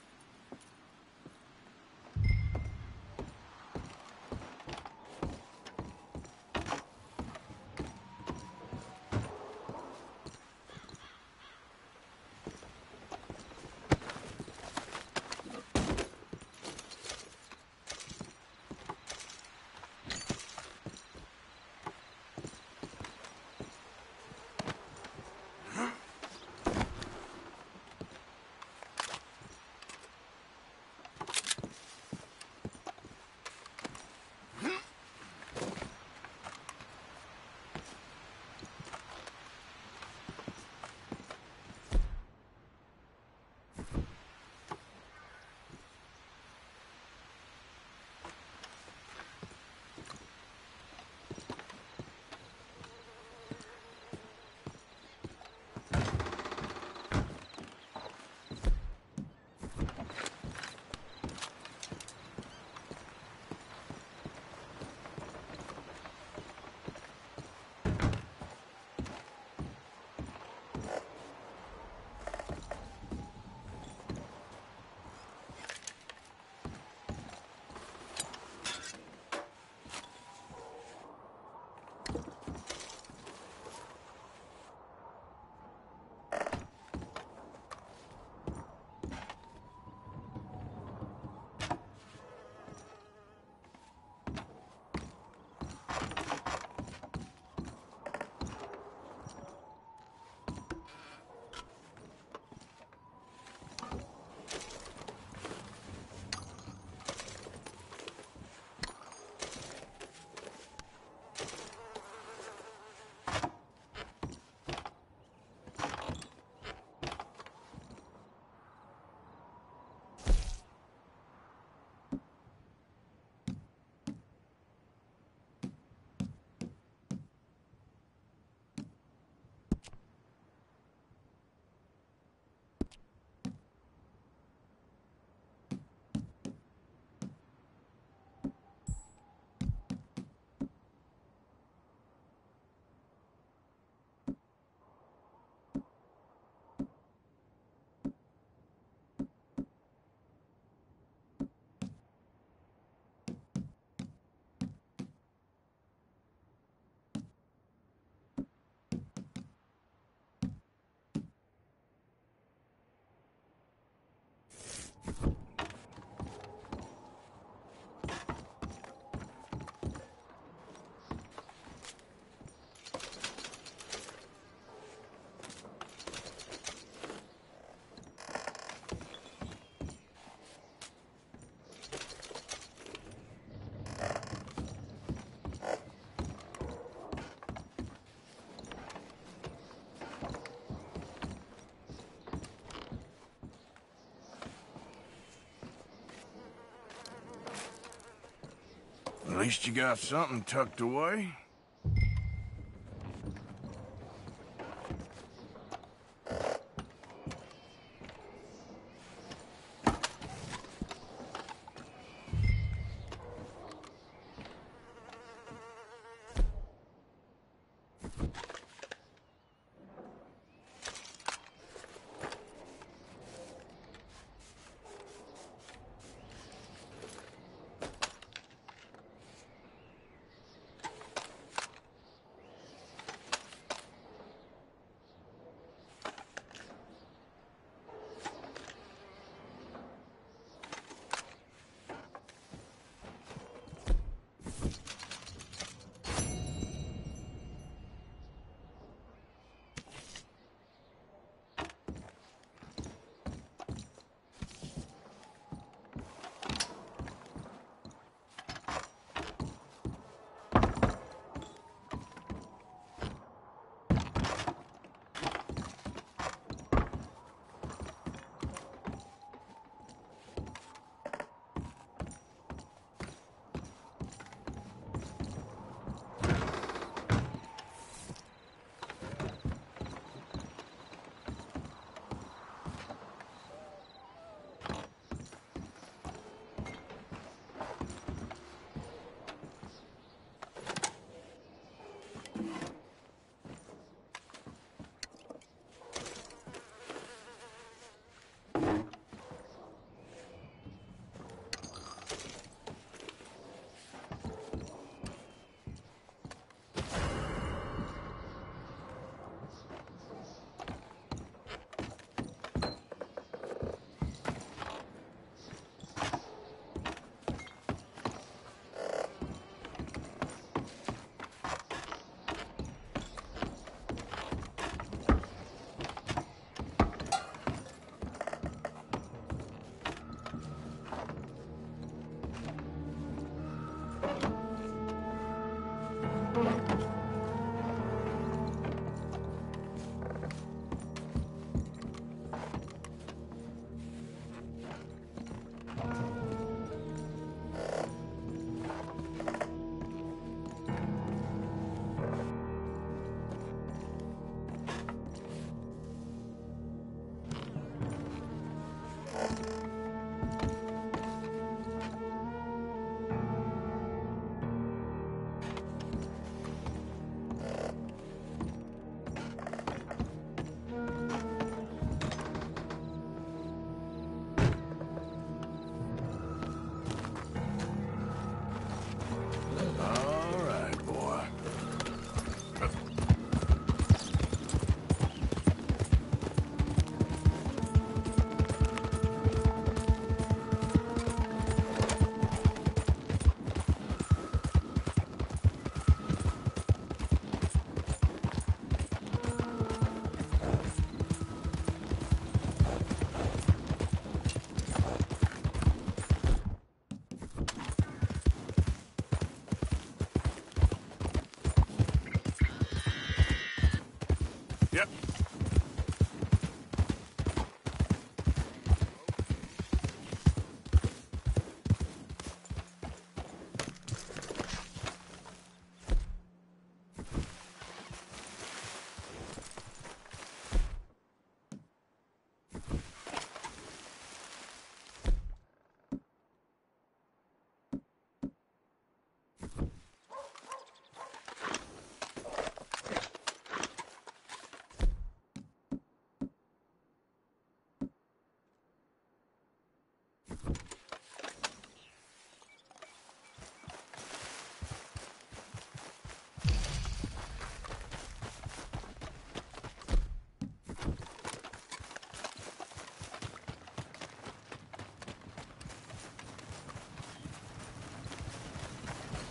least you got something tucked away.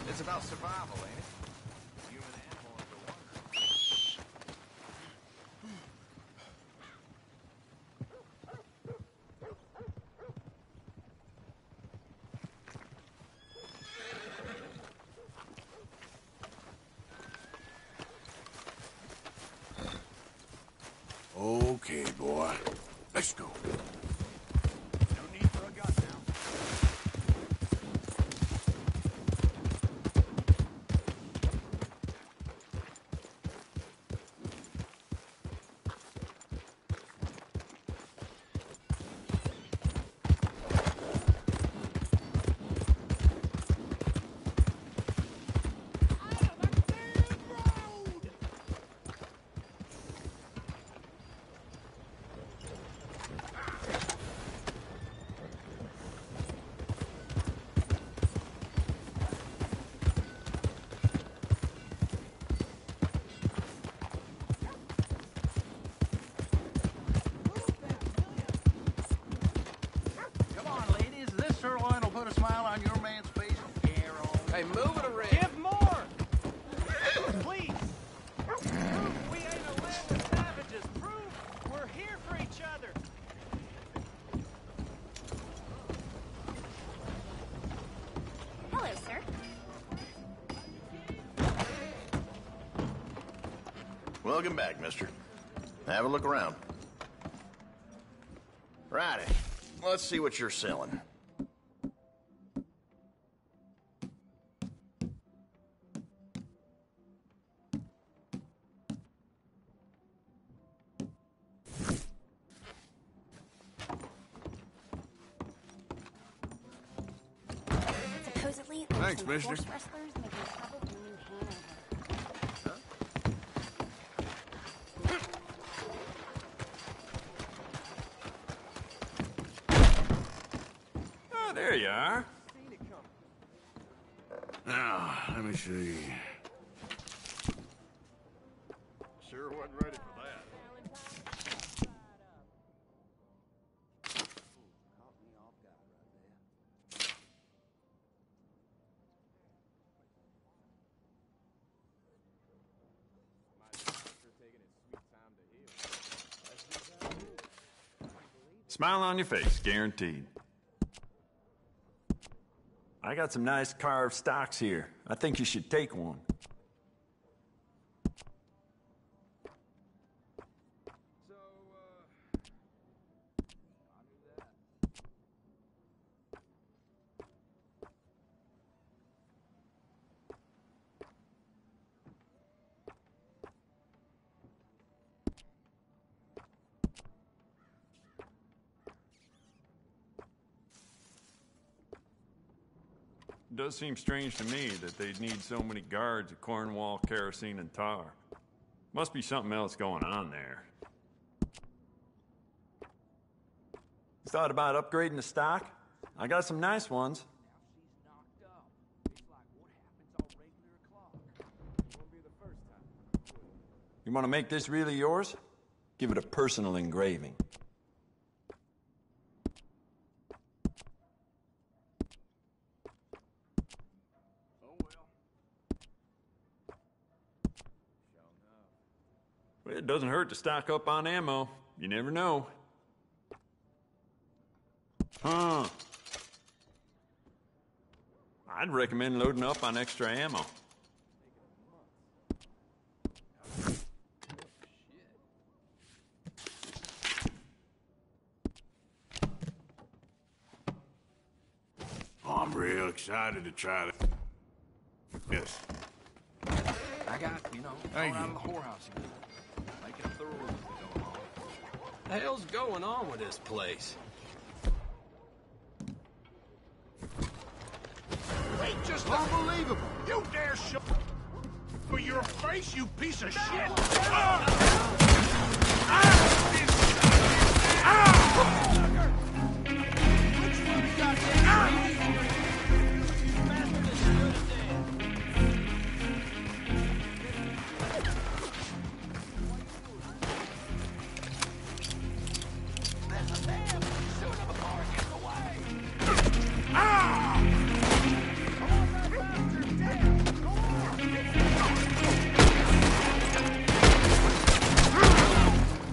It's about survival, ain't it? Human animal under one. Okay, boy. Let's go. No need for a gun now. move it around. Give more! Please! Prove we ain't a land of savages. Prove we're here for each other. Hello, sir. Welcome back, mister. Have a look around. Righty. Let's see what you're selling. Supposedly, Thanks, some mister. horse wrestlers making trouble in New Hanover. Oh, there you are. Now, let me see. Sure wasn't ready for that. Smile on your face, guaranteed. I got some nice carved stocks here. I think you should take one. It does seem strange to me that they'd need so many guards of Cornwall, kerosene, and tar. Must be something else going on there. You thought about upgrading the stock? I got some nice ones. You want to make this really yours? Give it a personal engraving. Well, it doesn't hurt to stock up on ammo. You never know. Huh. I'd recommend loading up on extra ammo. I'm real excited to try that. Yes. I got, you know, Thank going out you. of the whorehouse again. Making up the rules as we go along. The hell's going on with this place? Wait, just unbelievable. You dare show for your face, you piece of shit.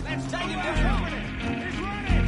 Let's take it down. He's running.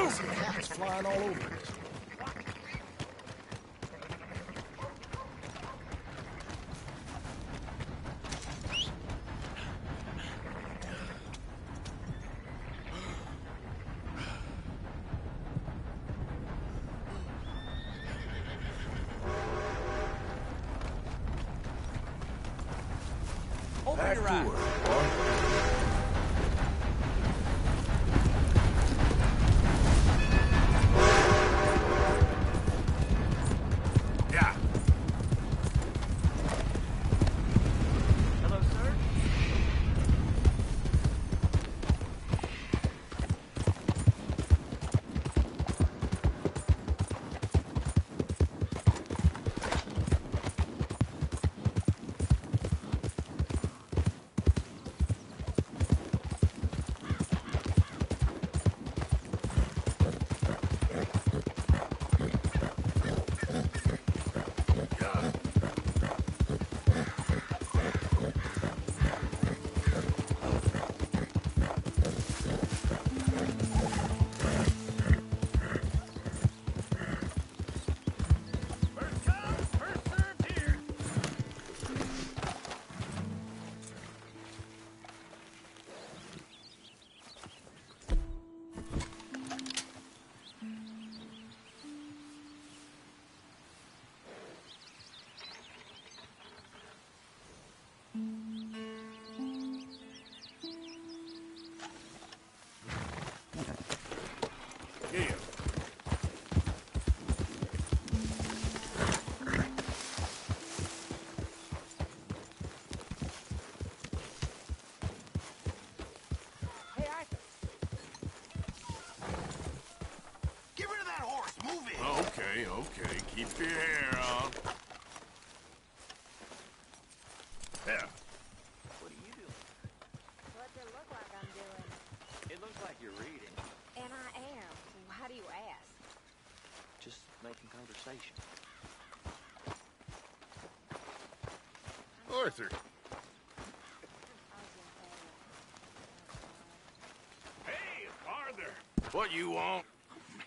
see cats flying all over this. Open your eyes. Yeah. Hello, sir. Yeah. Get rid of that horse. Move it. Okay, okay. Keep your hair on. Yeah. What are you doing? What's it look like I'm doing? It looks like you're reading. And I am. Why do you ask? Just making conversation. Arthur. Hey, Arthur. What you want?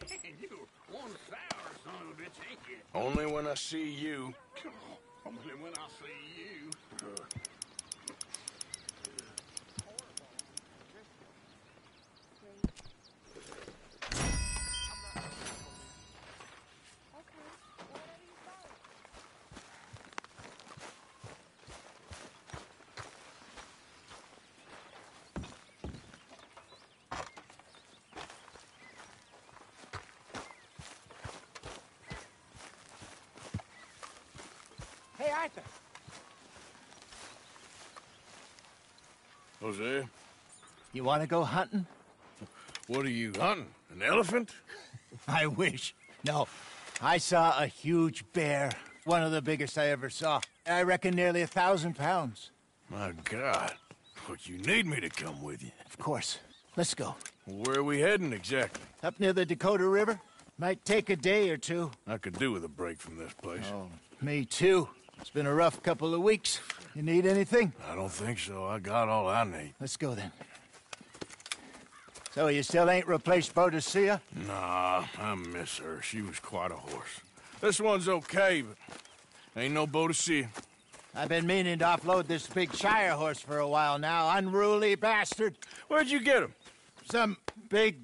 Man, you one sour son of a bitch, ain't you? Only when I see you. Only when I see you. Hey, Arthur. Jose, You want to go hunting? what are you hunting? An elephant? I wish. No. I saw a huge bear. One of the biggest I ever saw. I reckon nearly 1,000 pounds. My God. But you need me to come with you. Of course. Let's go. Where are we heading exactly? Up near the Dakota River. Might take a day or two. I could do with a break from this place. Oh, me too. It's been a rough couple of weeks. You need anything? I don't think so. I got all I need. Let's go then. So you still ain't replaced Boadicea? Nah, I miss her. She was quite a horse. This one's okay, but ain't no Boadicea. I've been meaning to offload this big Shire horse for a while now. Unruly bastard. Where'd you get him? Some big,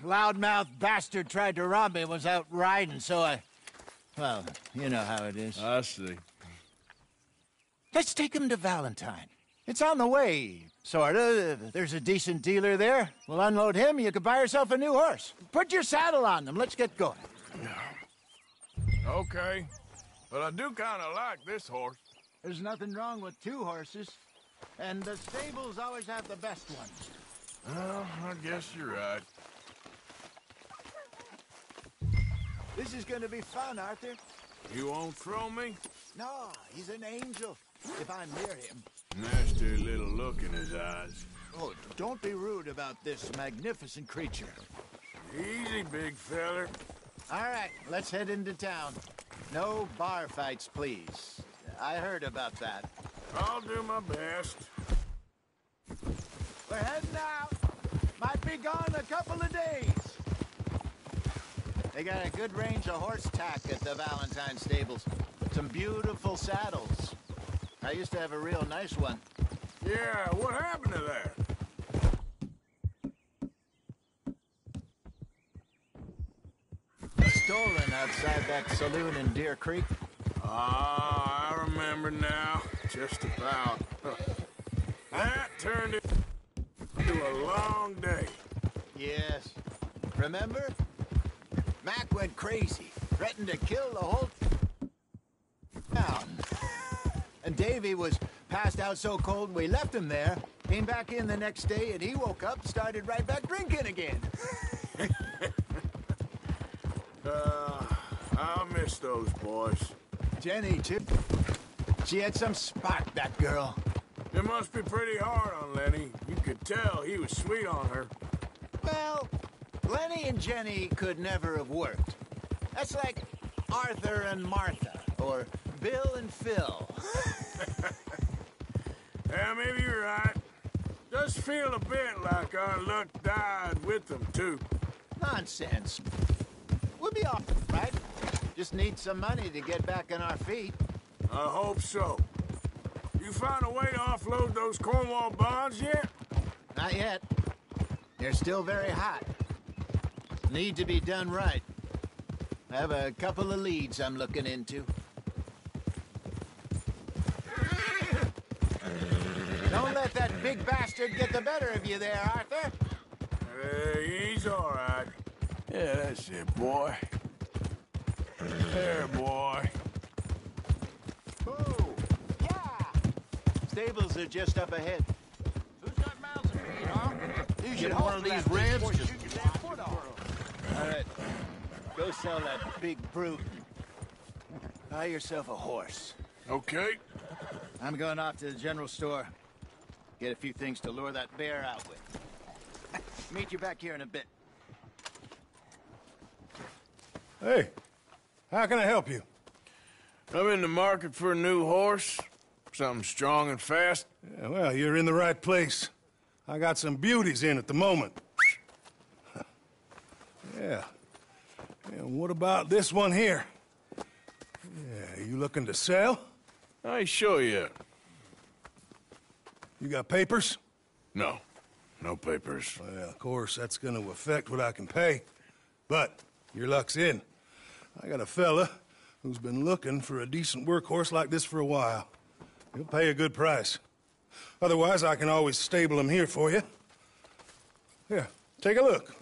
loudmouth bastard tried to rob me and was out riding, so I... Well, you know how it is. I see. Let's take him to Valentine. It's on the way, sorta. There's a decent dealer there. We'll unload him, you could buy yourself a new horse. Put your saddle on them, let's get going. Okay. But I do kind of like this horse. There's nothing wrong with two horses. And the stables always have the best ones. Well, I guess you're right. This is gonna be fun, Arthur. You won't throw me? No, he's an angel. If I'm near him. Nasty little look in his eyes. Oh, don't be rude about this magnificent creature. Easy, big feller. All right, let's head into town. No bar fights, please. I heard about that. I'll do my best. We're heading out. Might be gone a couple of days. They got a good range of horse tack at the Valentine stables. Some beautiful saddles. I used to have a real nice one. Yeah, what happened to that? Stolen outside that saloon in Deer Creek. Ah, I remember now. Just about. That turned into a long day. Yes. Remember? Mac went crazy, threatened to kill the whole town. And Davy was passed out so cold we left him there, came back in the next day, and he woke up, started right back drinking again. I'll miss those boys. Jenny, too. She had some spark, that girl. It must be pretty hard on Lenny. You could tell he was sweet on her. Well, Lenny and Jenny could never have worked. That's like Arthur and Martha, or Bill and Phil. Yeah, maybe you're right. Does feel a bit like our luck died with them, too. Nonsense. We'll be all right. Just need some money to get back on our feet. I hope so. You found a way to offload those Cornwall bonds yet? Not yet. They're still very hot. Need to be done right. I have a couple of leads I'm looking into. Don't let that big bastard get the better of you there, Arthur. He's all right. Yeah, that's it, boy. There, boy. Oh, yeah. Stables are just up ahead. Who's got mouths to feed, huh? You should one of these ribs. Just all right. Go sell that big brute. Buy yourself a horse. Okay. I'm going off to the general store. Get a few things to lure that bear out with. Meet you back here in a bit. Hey, how can I help you? I'm in the market for a new horse. Something strong and fast. Yeah, well, you're in the right place. I got some beauties in at the moment. Yeah. And what about this one here? Yeah, you looking to sell? I ain't sure yet. You got papers? No. No papers. Well, of course, that's gonna affect what I can pay. But your luck's in. I got a fella who's been looking for a decent workhorse like this for a while. He'll pay a good price. Otherwise, I can always stable him here for you. Here, take a look.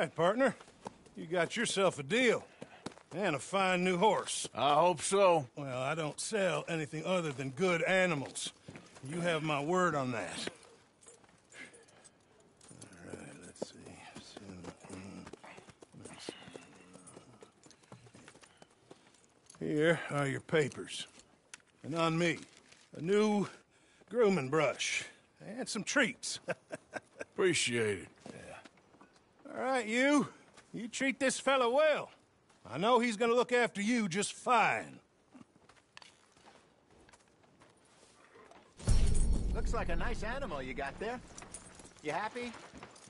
right, partner. You got yourself a deal. And a fine new horse. I hope so. Well, I don't sell anything other than good animals. You have my word on that. All right, let's see. Here are your papers. And on me, a new grooming brush and some treats. Appreciate it. Yeah. All right, you treat this fella well. I know he's gonna look after you just fine. Looks like a nice animal you got there. You happy?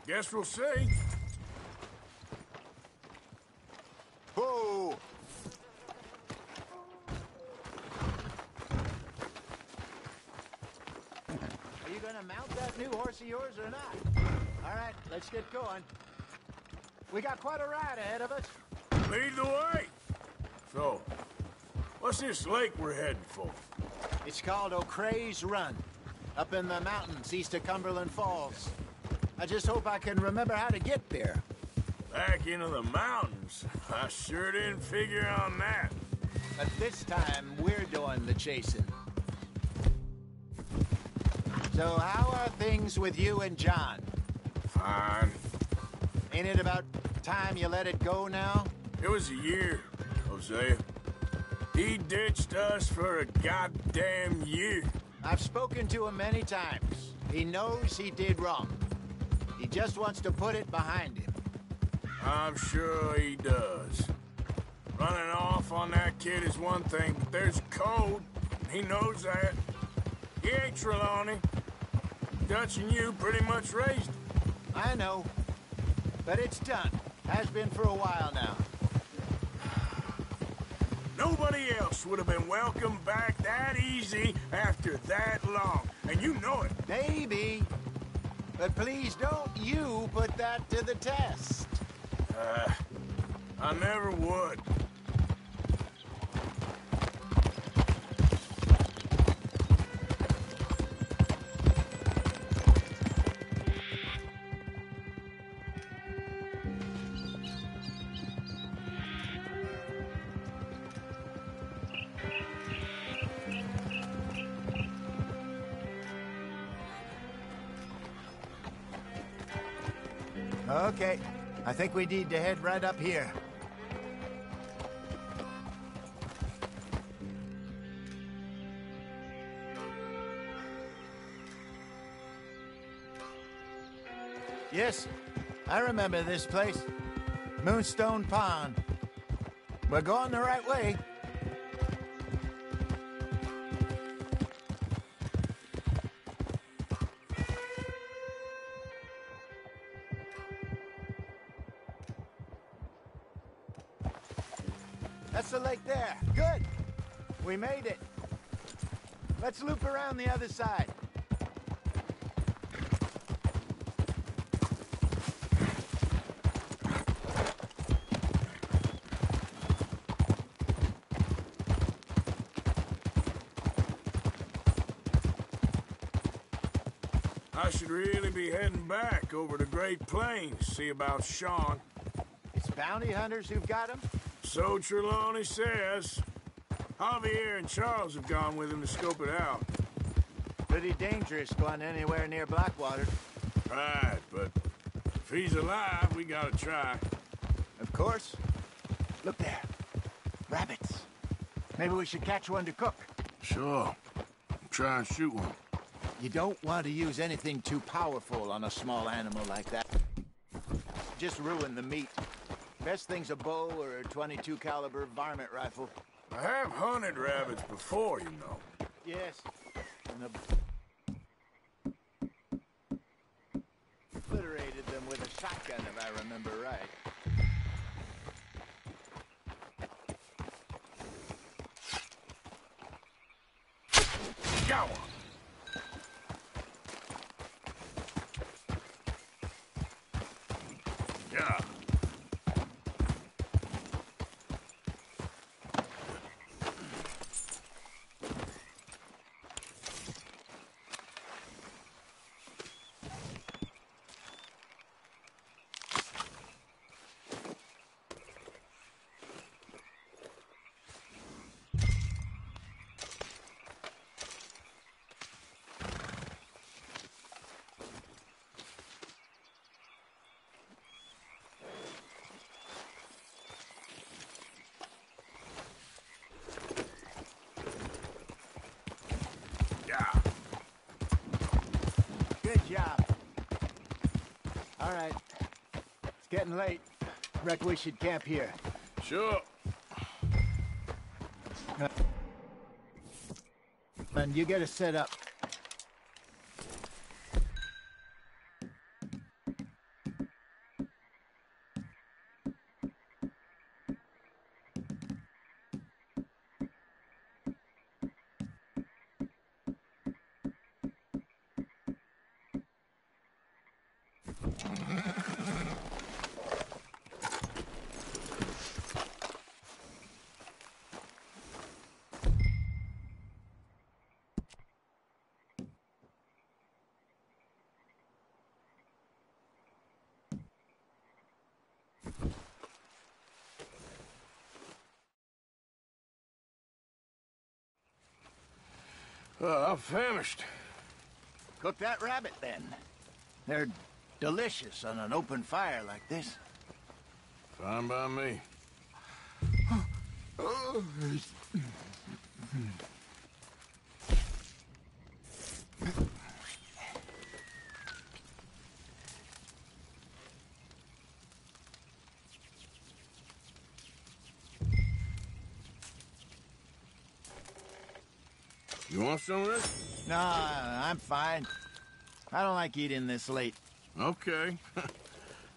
Guess we'll see. Whoa! Are you gonna mount that new horse of yours or not? All right, let's get going. We got quite a ride ahead of us. Lead the way. So, what's this lake we're heading for? It's called O'Creagh's Run, up in the mountains east of Cumberland Falls. I just hope I can remember how to get there. Back into the mountains? I sure didn't figure on that. But this time, we're doing the chasing. So how are things with you and John? Fine. Ain't it about time you let it go now? It was a year, Hosea. He ditched us for a goddamn year. I've spoken to him many times. He knows he did wrong. He just wants to put it behind him. I'm sure he does. Running off on that kid is one thing, but there's a code. He knows that. He ain't Trelawney. Dutch and you pretty much raised him. I know. But it's done. Has been for a while now. Nobody else would have been welcomed back that easy after that long. And you know it. Maybe. But please don't you put that to the test. I never would. Okay. I think we need to head right up here. Yes, I remember this place. Moonstone Pond. We're going the right way. That's the lake there. Good. We made it. Let's loop around the other side. I should really be heading back over to Great Plains, see about Sean. It's bounty hunters who've got him? So Trelawney says. Javier and Charles have gone with him to scope it out. Pretty dangerous going anywhere near Blackwater. Right, but if he's alive, we gotta try. Of course. Look there. Rabbits. Maybe we should catch one to cook. Sure. Try and shoot one. You don't want to use anything too powerful on a small animal like that. Just ruin the meat. Best thing's a bow or a .22 caliber varmint rifle. I have hunted rabbits before, you know. Yes. And obliterated them with a shotgun, if I remember right. Got one. Yeah. Getting late. Reckon we should camp here. Sure. And you get us set up. I'm famished. Cook that rabbit, then. They're delicious on an open fire like this. Fine by me. You want some of this? No, I'm fine. I don't like eating this late. Okay.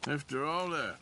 After all that.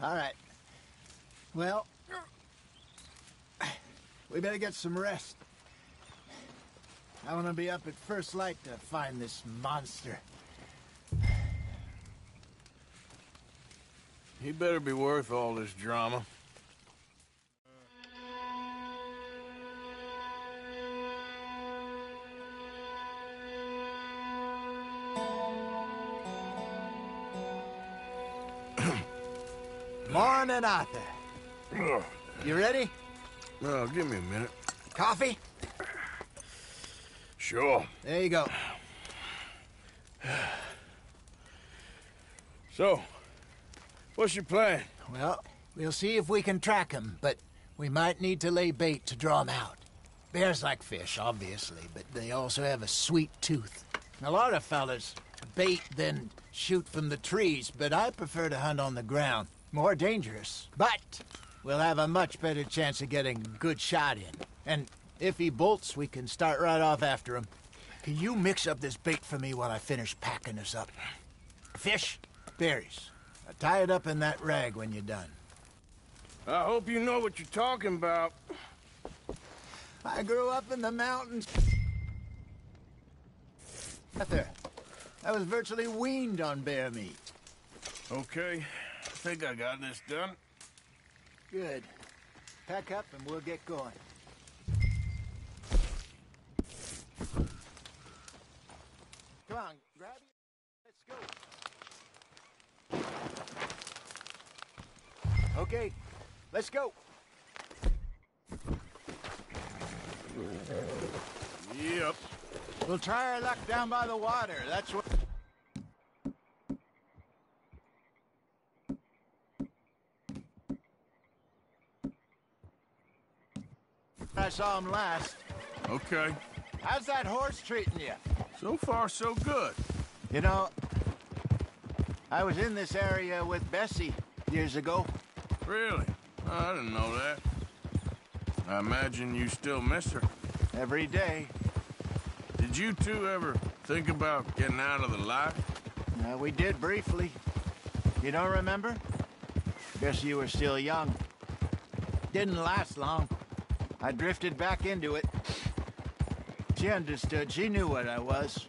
All right. Well, we better get some rest. I want to be up at first light to find this monster. He better be worth all this drama. Morning, Arthur. You ready? Well, give me a minute. Coffee? Sure. There you go. So, what's your plan? Well, we'll see if we can track him, but we might need to lay bait to draw him out. Bears like fish, obviously, but they also have a sweet tooth. A lot of fellas bait, then shoot from the trees, but I prefer to hunt on the ground. More dangerous, but we'll have a much better chance of getting a good shot in. And if he bolts, we can start right off after him. Can you mix up this bait for me while I finish packing this up? Fish, berries. Tie it up in that rag when you're done. I hope you know what you're talking about. I grew up in the mountains. Arthur, I was virtually weaned on bear meat. Okay, I think I got this done. Good. Pack up and we'll get going. Come on, grab it. Let's go. Okay, let's go. Yep. We'll try our luck down by the water. That's what... I saw him last. Okay. How's that horse treating you? So far, so good. You know, I was in this area with Bessie years ago. Really? Oh, I didn't know that. I imagine you still miss her. Every day. Did you two ever think about getting out of the life? We did briefly. You don't remember? Guess you were still young. Didn't last long. I drifted back into it. She understood. She knew what I was.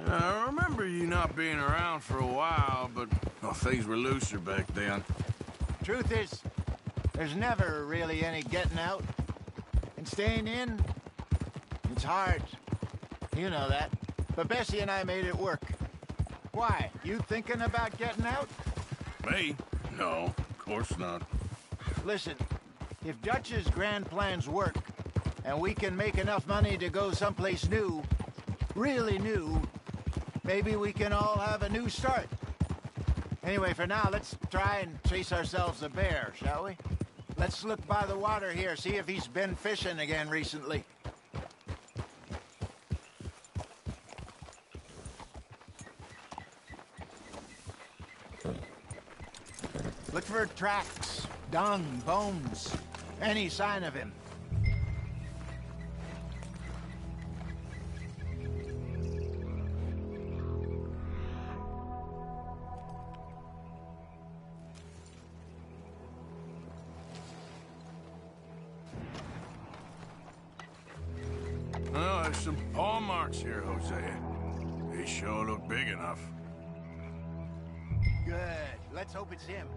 I remember you not being around for a while, but well, things were looser back then. Truth is, there's never really any getting out. And staying in, it's hard. You know that. But Bessie and I made it work. Why? You thinking about getting out? Me? No, of course not. Listen, if Dutch's grand plans work, and we can make enough money to go someplace new, really new, maybe we can all have a new start. Anyway, for now, let's try and chase ourselves a bear, shall we? Let's look by the water here, see if he's been fishing again recently. Look for tracks, dung, bones, any sign of him. Well, there's some paw marks here, Hosea. They sure look big enough. Good. Let's hope it's him.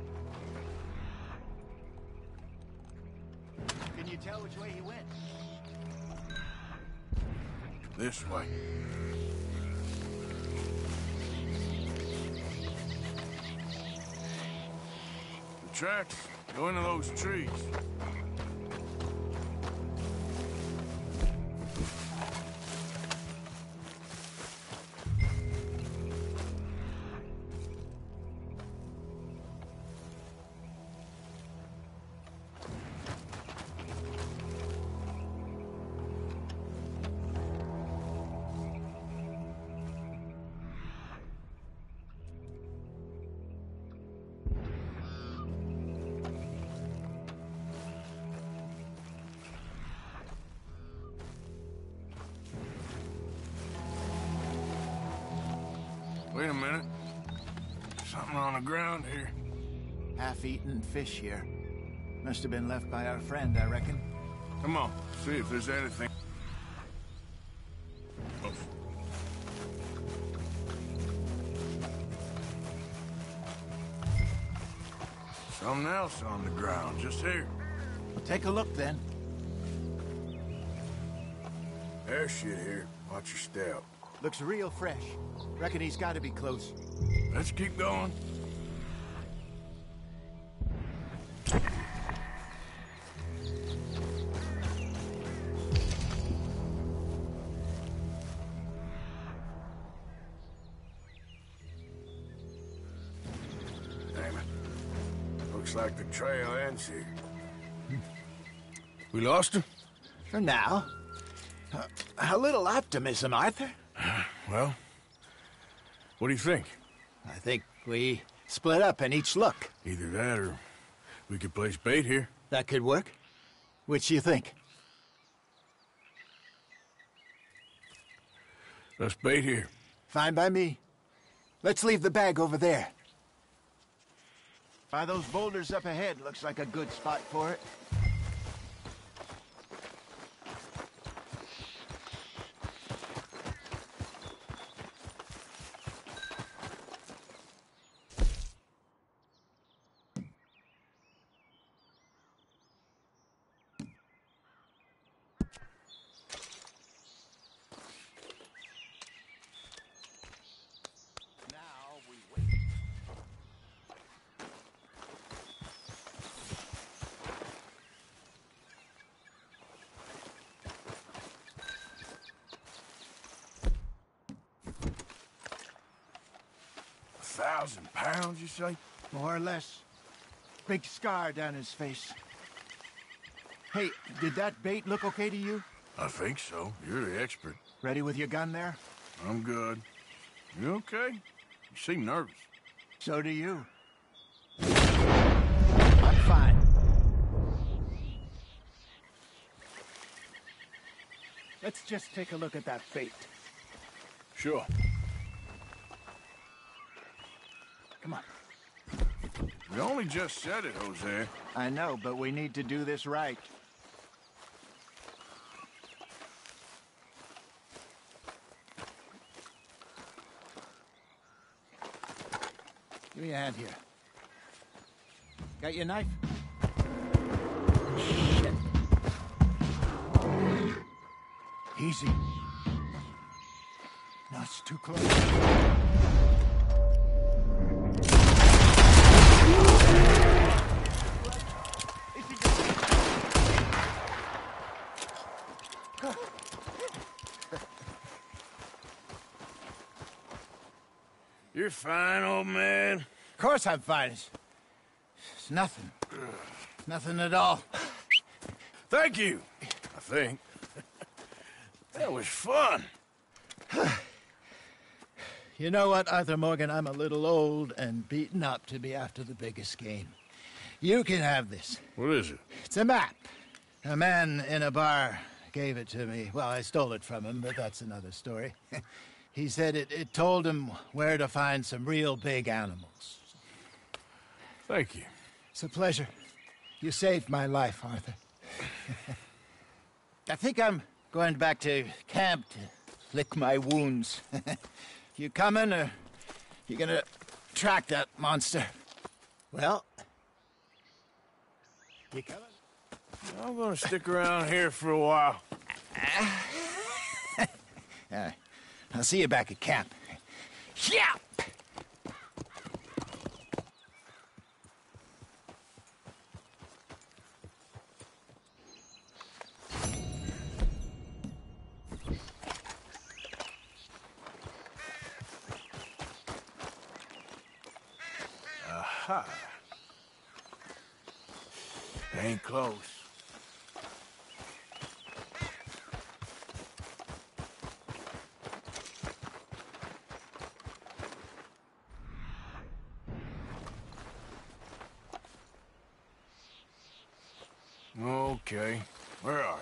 Can you tell which way he went? This way. The tracks go into those trees. Wait a minute. Something on the ground here. Half-eaten fish here. Must have been left by our friend, I reckon. Come on, see if there's anything. Oh. Something else on the ground, just here. Well, take a look, then. There's shit here. Watch your step. Looks real fresh. Reckon he's got to be close. Let's keep going. Damn it. Looks like the trail ends here. We lost him? For now. A little optimism, Arthur. Well, what do you think? I think we split up and each look. Either that or we could place bait here. That could work. Which you think? Let's bait here. Fine by me. Let's leave the bag over there. By those boulders up ahead, looks like a good spot for it. £1,000, you say? More or less. Big scar down his face. Hey, did that bait look okay to you? I think so. You're the expert. Ready with your gun there? I'm good. You okay? You seem nervous. So do you. I'm fine. Let's just take a look at that bait. Sure. Come on. We only just said it, Jose. I know, but we need to do this right. Give me a hand here. Got your knife? Shit. Easy. No, it's too close. You're fine, old man. Of course I'm fine. It's nothing. Nothing at all. Thank you, I think. That was fun. You know what, Arthur Morgan? I'm a little old and beaten up to be after the biggest game. You can have this. What is it? It's a map. A man in a bar gave it to me. Well, I stole it from him, but that's another story. He said it told him where to find some real big animals. Thank you. It's a pleasure. You saved my life, Arthur. I think I'm going back to camp to lick my wounds. You coming, or you gonna track that monster? Well, you coming? I'm gonna stick around here for a while. All right. I'll see you back at camp. Yeah! Aha. Ain't close. Okay, where are you?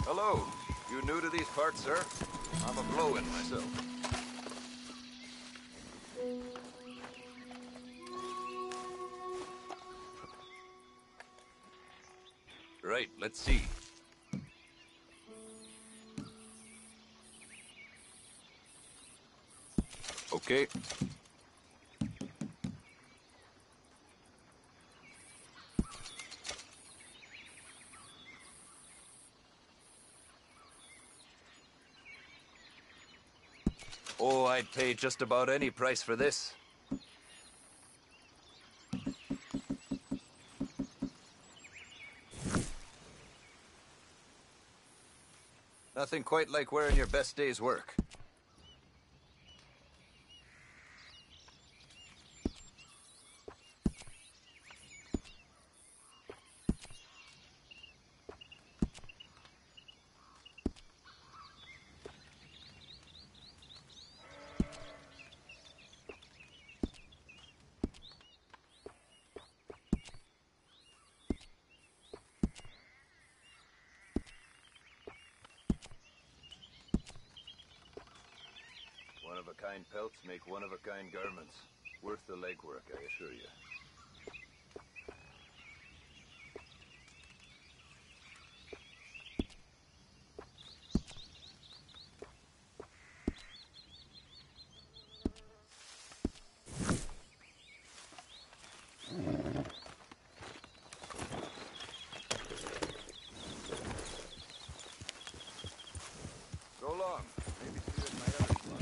Hello. You new to these parts, sir? I'm a blow-in myself. Right, let's see. Okay. Oh, I'd pay just about any price for this. Nothing quite like wearing your best day's work. One-of-a-kind pelts make one-of-a-kind garments. Worth the legwork, I assure you. So long. Maybe see you at my other spot.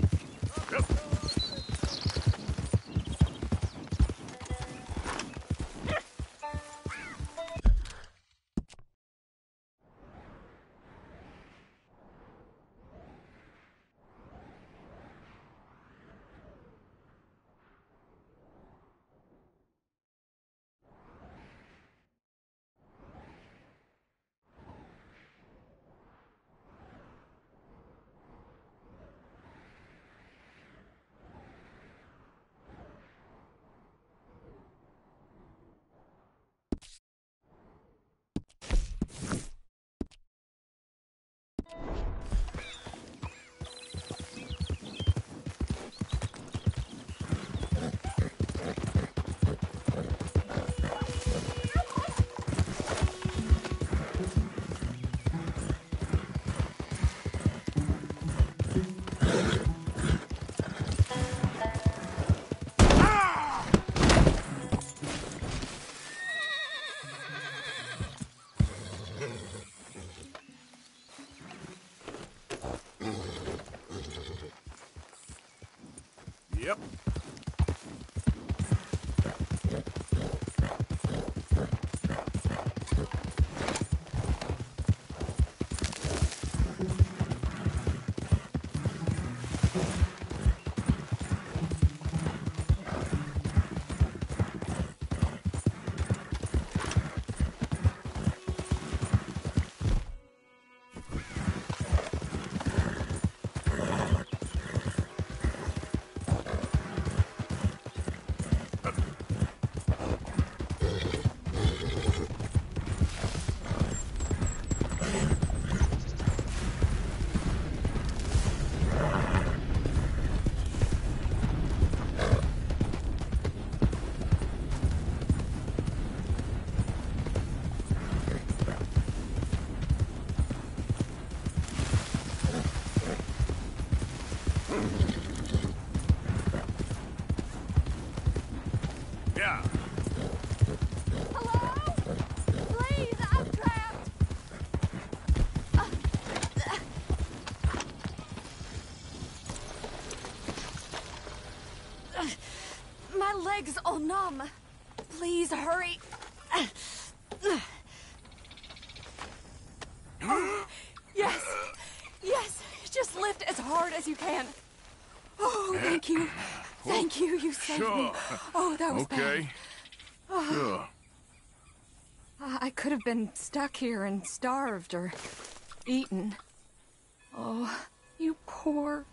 Yep. Yeah. Hello? Please, I'm trapped. My legs all numb. Please hurry. Oh, yes. Yes. Just lift as hard as you can. Oh, thank you. Thank you. You saved me. Oh, that was okay. bad. Sure. I could have been stuck here and starved or eaten. Oh, you poor,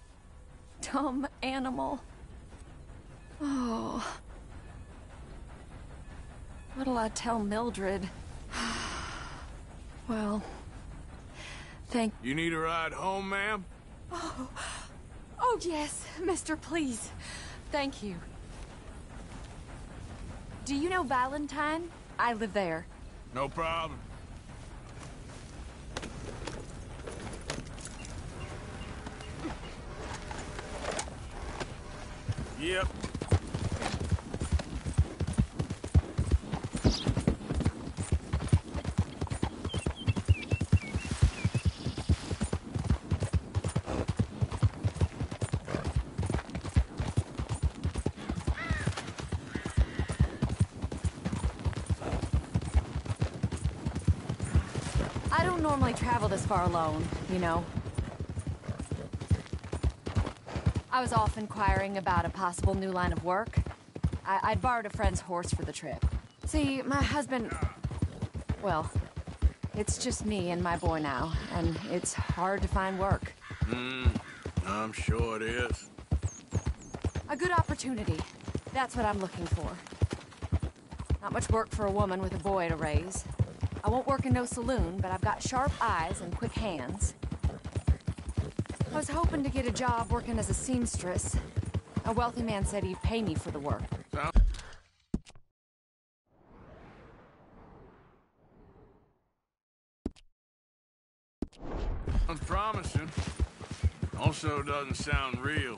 dumb animal. Oh. What'll I tell Mildred? Well, Thank... You need a ride home, ma'am? Oh, yes, mister, please. Thank you. Do you know Valentine? I live there. No problem. Yep. I don't normally travel this far alone, you know. I was off inquiring about a possible new line of work. I'd borrowed a friend's horse for the trip. See, my husband... Well, it's just me and my boy now, and it's hard to find work. I'm sure it is. A good opportunity. That's what I'm looking for. Not much work for a woman with a boy to raise. I won't work in no saloon, but I've got sharp eyes and quick hands. I was hoping to get a job working as a seamstress. A wealthy man said he'd pay me for the work. Sounds promising. Also doesn't sound real.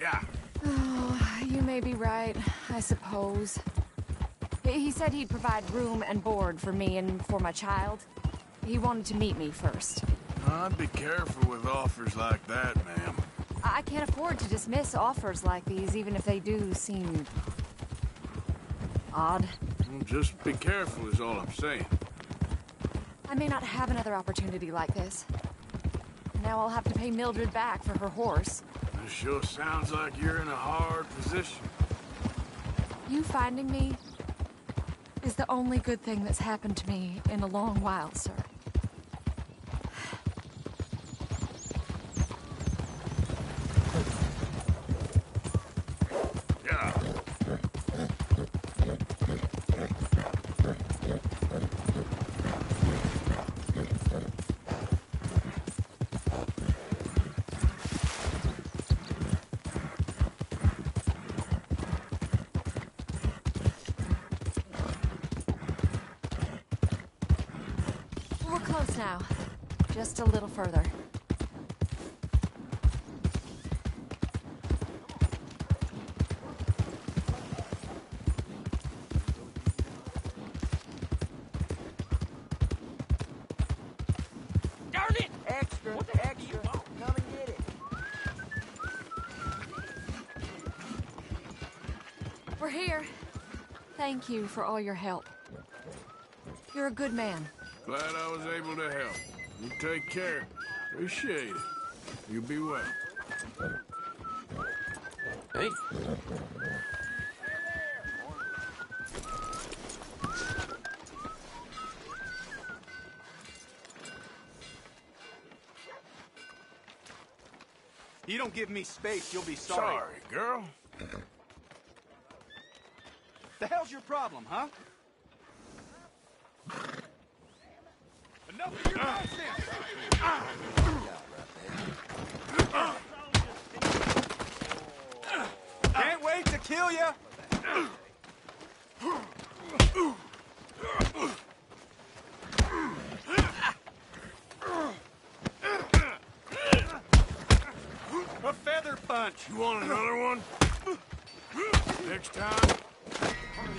Yeah. Oh, you may be right, I suppose. He said he'd provide room and board for me and for my child. He wanted to meet me first. I'd be careful with offers like that, ma'am. I can't afford to dismiss offers like these, even if they do seem... odd. Well, just be careful is all I'm saying. I may not have another opportunity like this. Now I'll have to pay Mildred back for her horse. It sure sounds like you're in a hard position. You finding me is the only good thing that's happened to me in a long while, sir. We're close now. Just a little further. Darn it! Extra, extra. Come and get it. We're here. Thank you for all your help. You're a good man. Glad I was able to help. You take care. Appreciate it. You be well. Hey. You don't give me space, you'll be sorry. Sorry, girl. The hell's your problem, huh? Enough of your nonsense! Can't wait to kill you! A feather punch! You want another one? Next time?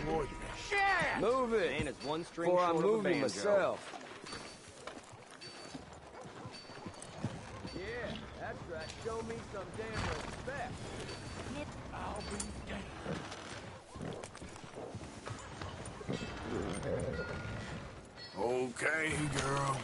Boy, shit! Move it! Man, it's one string Before I short of a move you banjo. myself. Yeah, that's right. Show me some damn respect. I'll be damned. Okay, girl.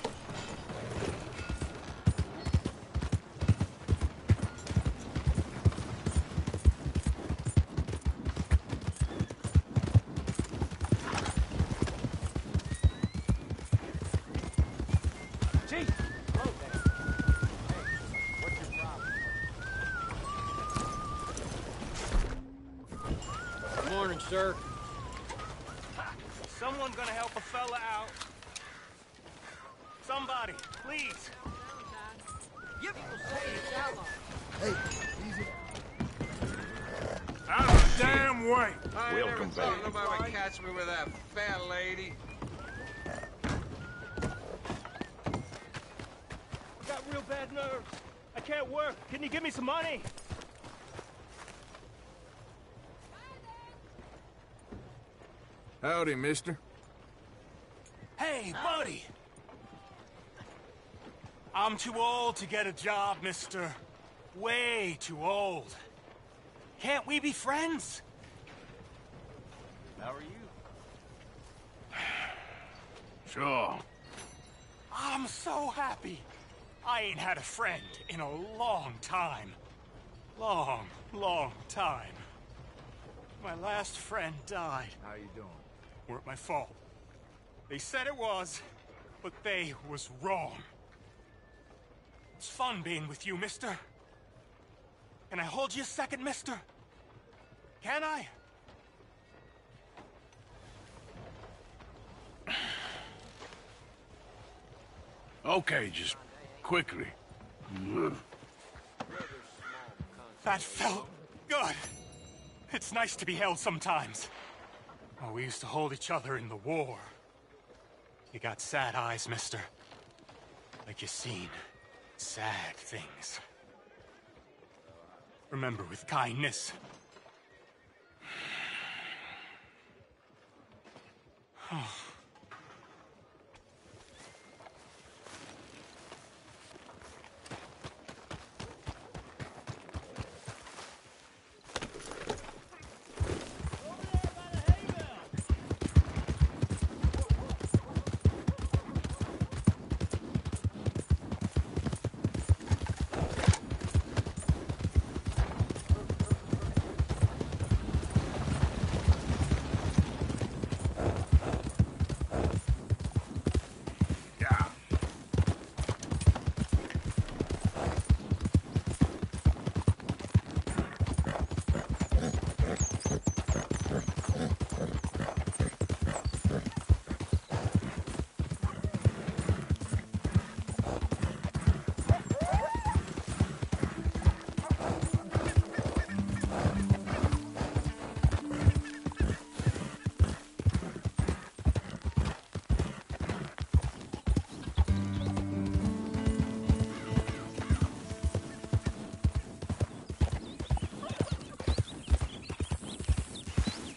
Morning, sir. Someone gonna help a fella out? Somebody, please. You people say it's outlaw. Hey, easy. Out of the damn way! I ain't Welcome never thought back. nobody would catch me with that fat lady. Got real bad nerves. I can't work. Can you give me some money? Howdy, mister. Hey, buddy. I'm too old to get a job, mister. Way too old. Can't we be friends? How are you? Sure. I'm so happy. I ain't had a friend in a long time. Long time. My last friend died. How you doing? Weren't my fault. They said it was, but they was wrong. It's fun being with you, mister. Can I hold you a second, mister? Can I? Okay, just quickly. That felt good. It's nice to be held sometimes. Oh, we used to hold each other in the war. You got sad eyes, mister. Like you seen sad things. Remember with kindness. Oh.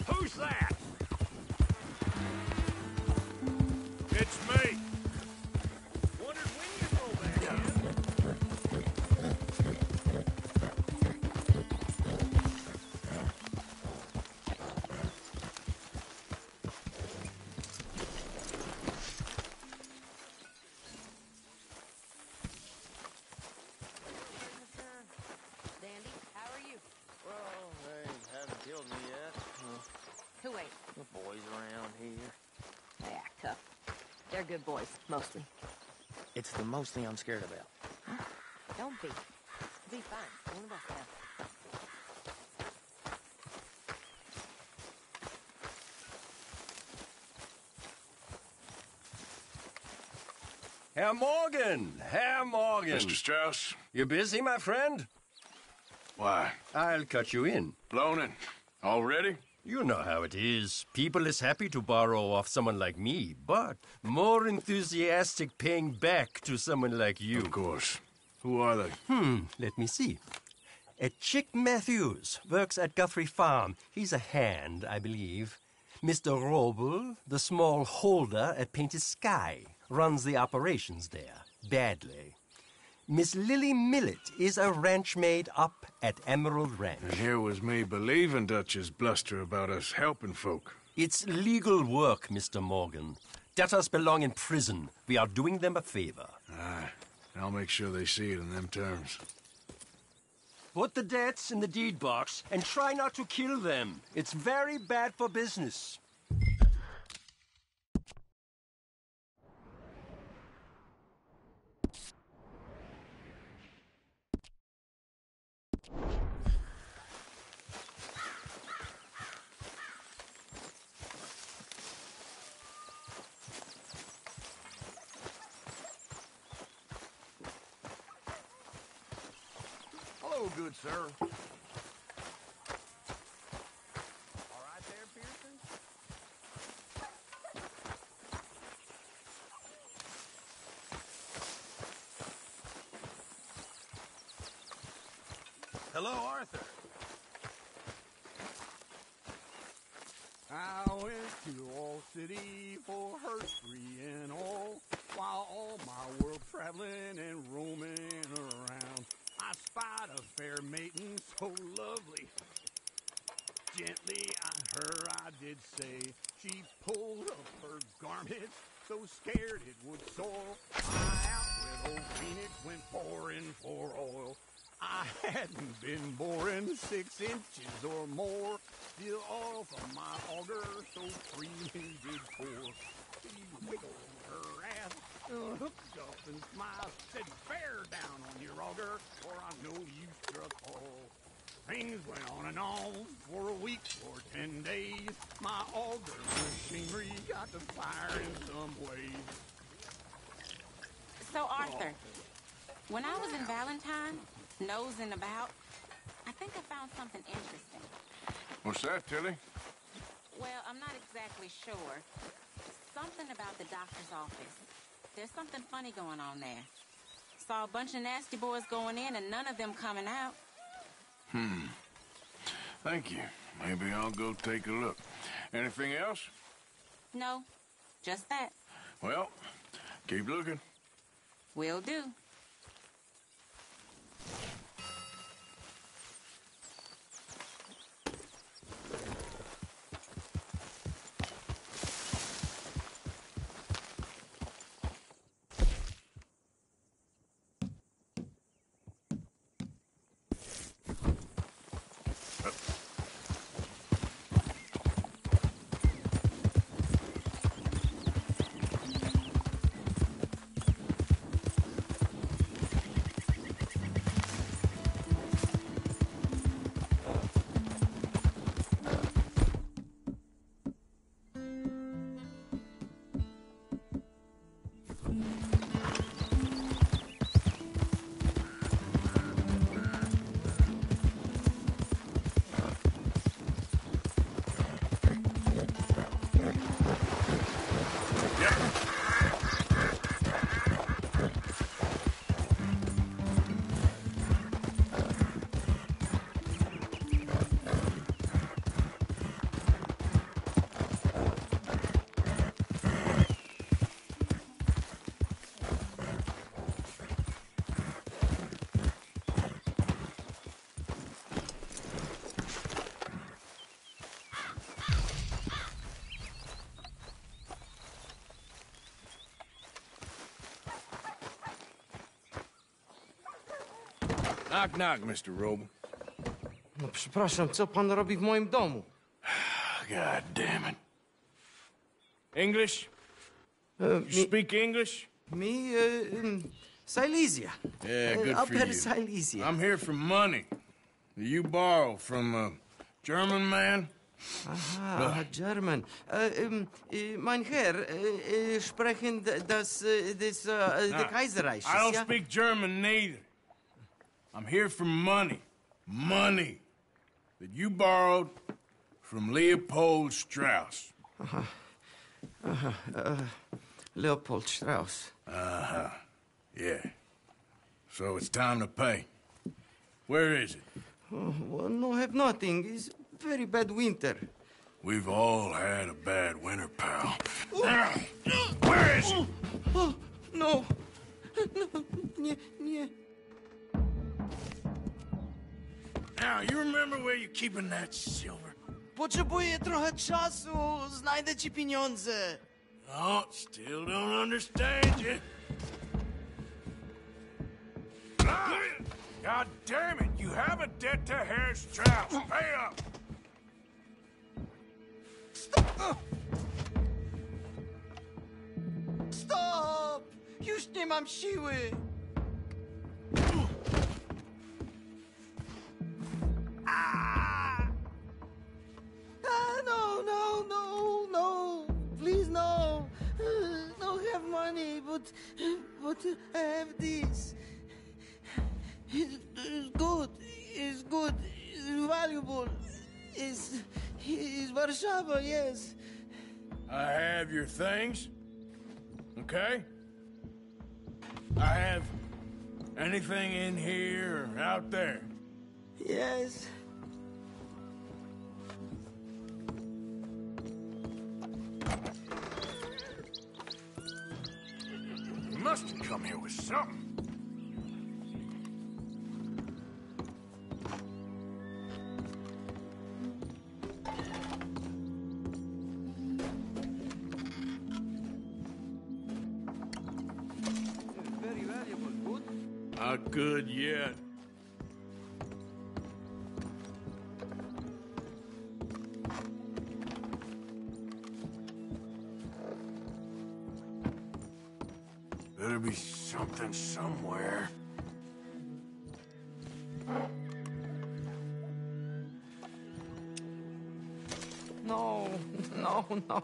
Who's that? It's me. Wondered when you'd roll back in. Dandy, how are you? Well, they haven't killed me yet. Who ain't? The boys around here. They act tough. They're good boys, mostly. It's the mostly I'm scared about. Don't be. Be fine. One of us now. Herr Morgan! Herr Morgan! Mr. Strauss? You busy, my friend? Why? I'll cut you in. Blown in. Already? You know how it is. People is happy to borrow off someone like me, but more enthusiastic paying back to someone like you. Of course. Who are they? Let me see. Chick Matthews works at Guthrie Farm. He's a hand, I believe. Mr. Roble, the small holder at Painted Sky, runs the operations there, badly. Miss Lily Millet is a ranch maid up at Emerald Ranch. And here was me believing Dutch's bluster about us helping folk. It's legal work, Mr. Morgan. Debtors belong in prison. We are doing them a favor. Aye. I'll make sure they see it in them terms. Put the debts in the deed box and try not to kill them. It's very bad for business. good, sir. All right there, Pearson? Hello, Arthur. I went to All City for her spree and all, while all my world traveling and roaming around. I spied a fair maiden so lovely. Gently her I did say, she pulled up her garments, so scared it would soil. I out with old Phoenix went pouring for oil. I hadn't been boring 6 inches or more, still oil from my auger, so freely did pour. She wiggled her ass, hooked up and smiled, said, bear down on your auger, or I know you struck all. Things went on and on for a week or 10 days. My auger machinery got to fire in some ways. So, Arthur, when I was in Valentine, nosing about, I think I found something interesting. What's that, Tilly? Well, I'm not exactly sure. Something about the doctor's office. There's something funny going on there. Saw a bunch of nasty boys going in and none of them coming out. Thank you. Maybe I'll go take a look. Anything else? No, just that. Well, keep looking. Will do. Knock, knock, Mr. Roble. No, przepraszam, co pan robi w moim domu? God damn it. English? You speak English? Me, Silesia. Yeah, good for Upper you. Silesia. I'm here for money that you borrow from a German man. Aha, German. Mein Herr, sprechen das Kaiserreich. I don't speak German neither. I'm here for money. Money that you borrowed from Leopold Strauss. Leopold Strauss. Yeah. So it's time to pay. Where is it? Oh, well, no, have nothing. It's very bad winter. We've all had a bad winter, pal. Where is it? Oh, no. No, nie. Now, you remember where you're keeping that silver? Potrzebuję trochę czasu. Znajdę ci pieniądze. Oh, still don't understand you. God damn it! You have a debt to Herr Strauss. Pay up! Stop! Już nie mam siły. No. Please, no. Don't have money, but I have this. It's good. is good, is valuable, is Warsaw, yes. I have your things, okay? I have anything in here or out there. Yes. You must have come here with something. Very valuable, good? Not good yet. Better be something somewhere. No,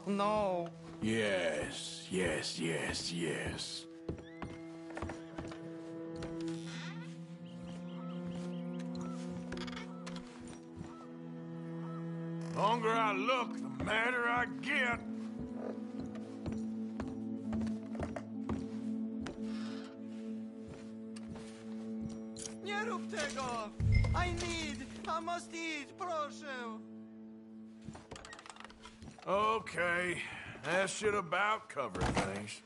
no. Yes, yes, yes, yes. The longer I look, the madder I get. Nie rób tego! I must eat, proszę! Okay, that should about cover things.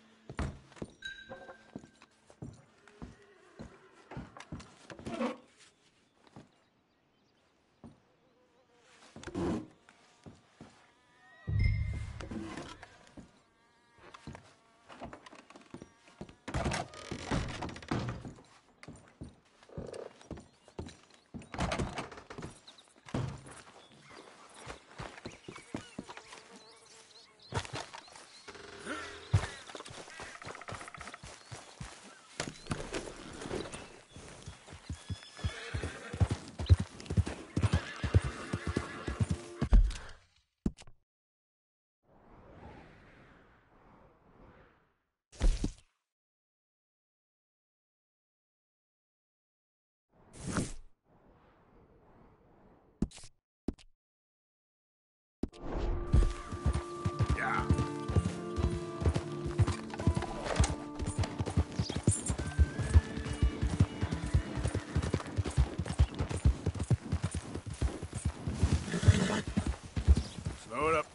Slow it up.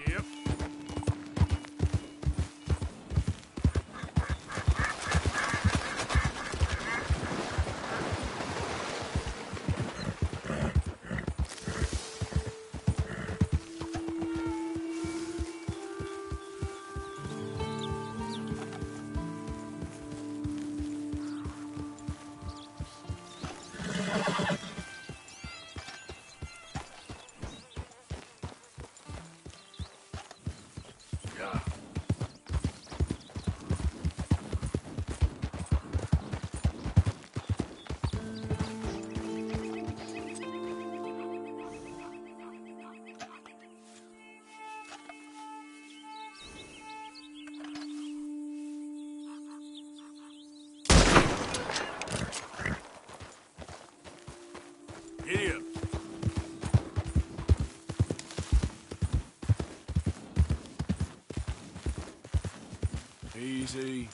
Yep. Giddy up. Easy.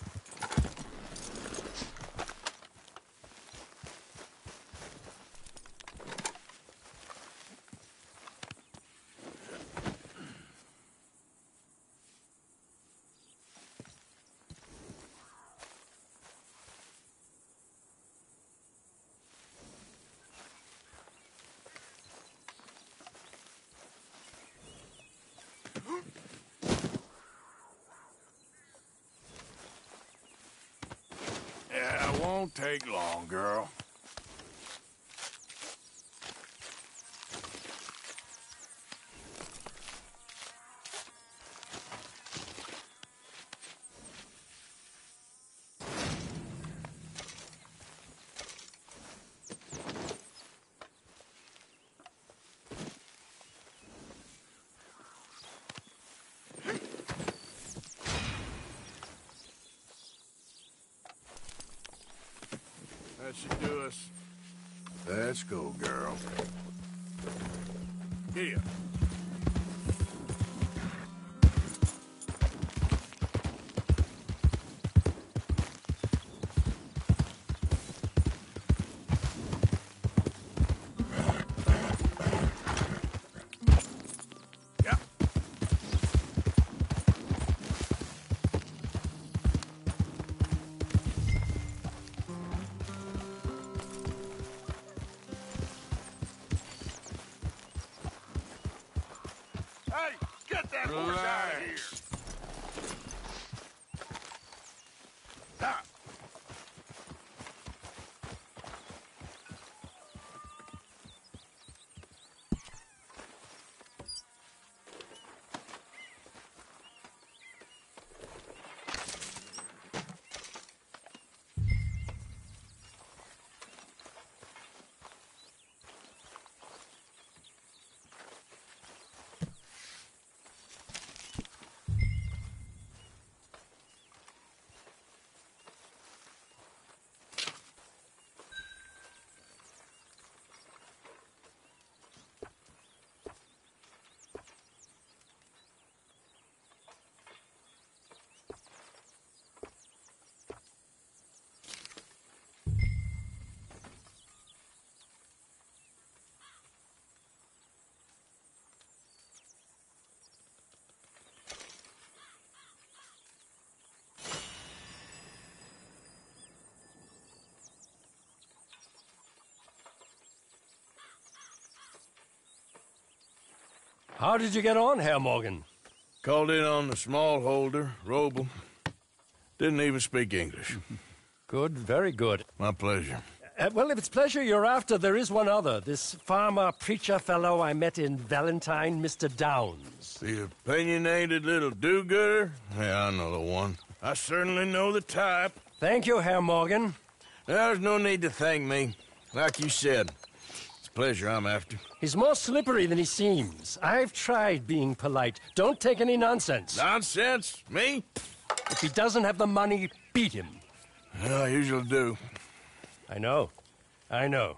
Yeah, it won't take long, girl. That should do us. Let's go, girl. Here. Hey, get that horse out of here! Stop! How did you get on, Herr Morgan? Called in on the smallholder, Roble. Didn't even speak English. Good, very good. My pleasure. Well, if it's pleasure you're after, there is one other. This farmer preacher fellow I met in Valentine, Mr. Downs. The opinionated little do-gooder? Yeah, I know the one. I certainly know the type. Thank you, Herr Morgan. There's no need to thank me. Like you said, it's pleasure I'm after. He's more slippery than he seems. I've tried being polite. Don't take any nonsense. Nonsense? Me? If he doesn't have the money, beat him. Yeah, I usually do. I know. I know.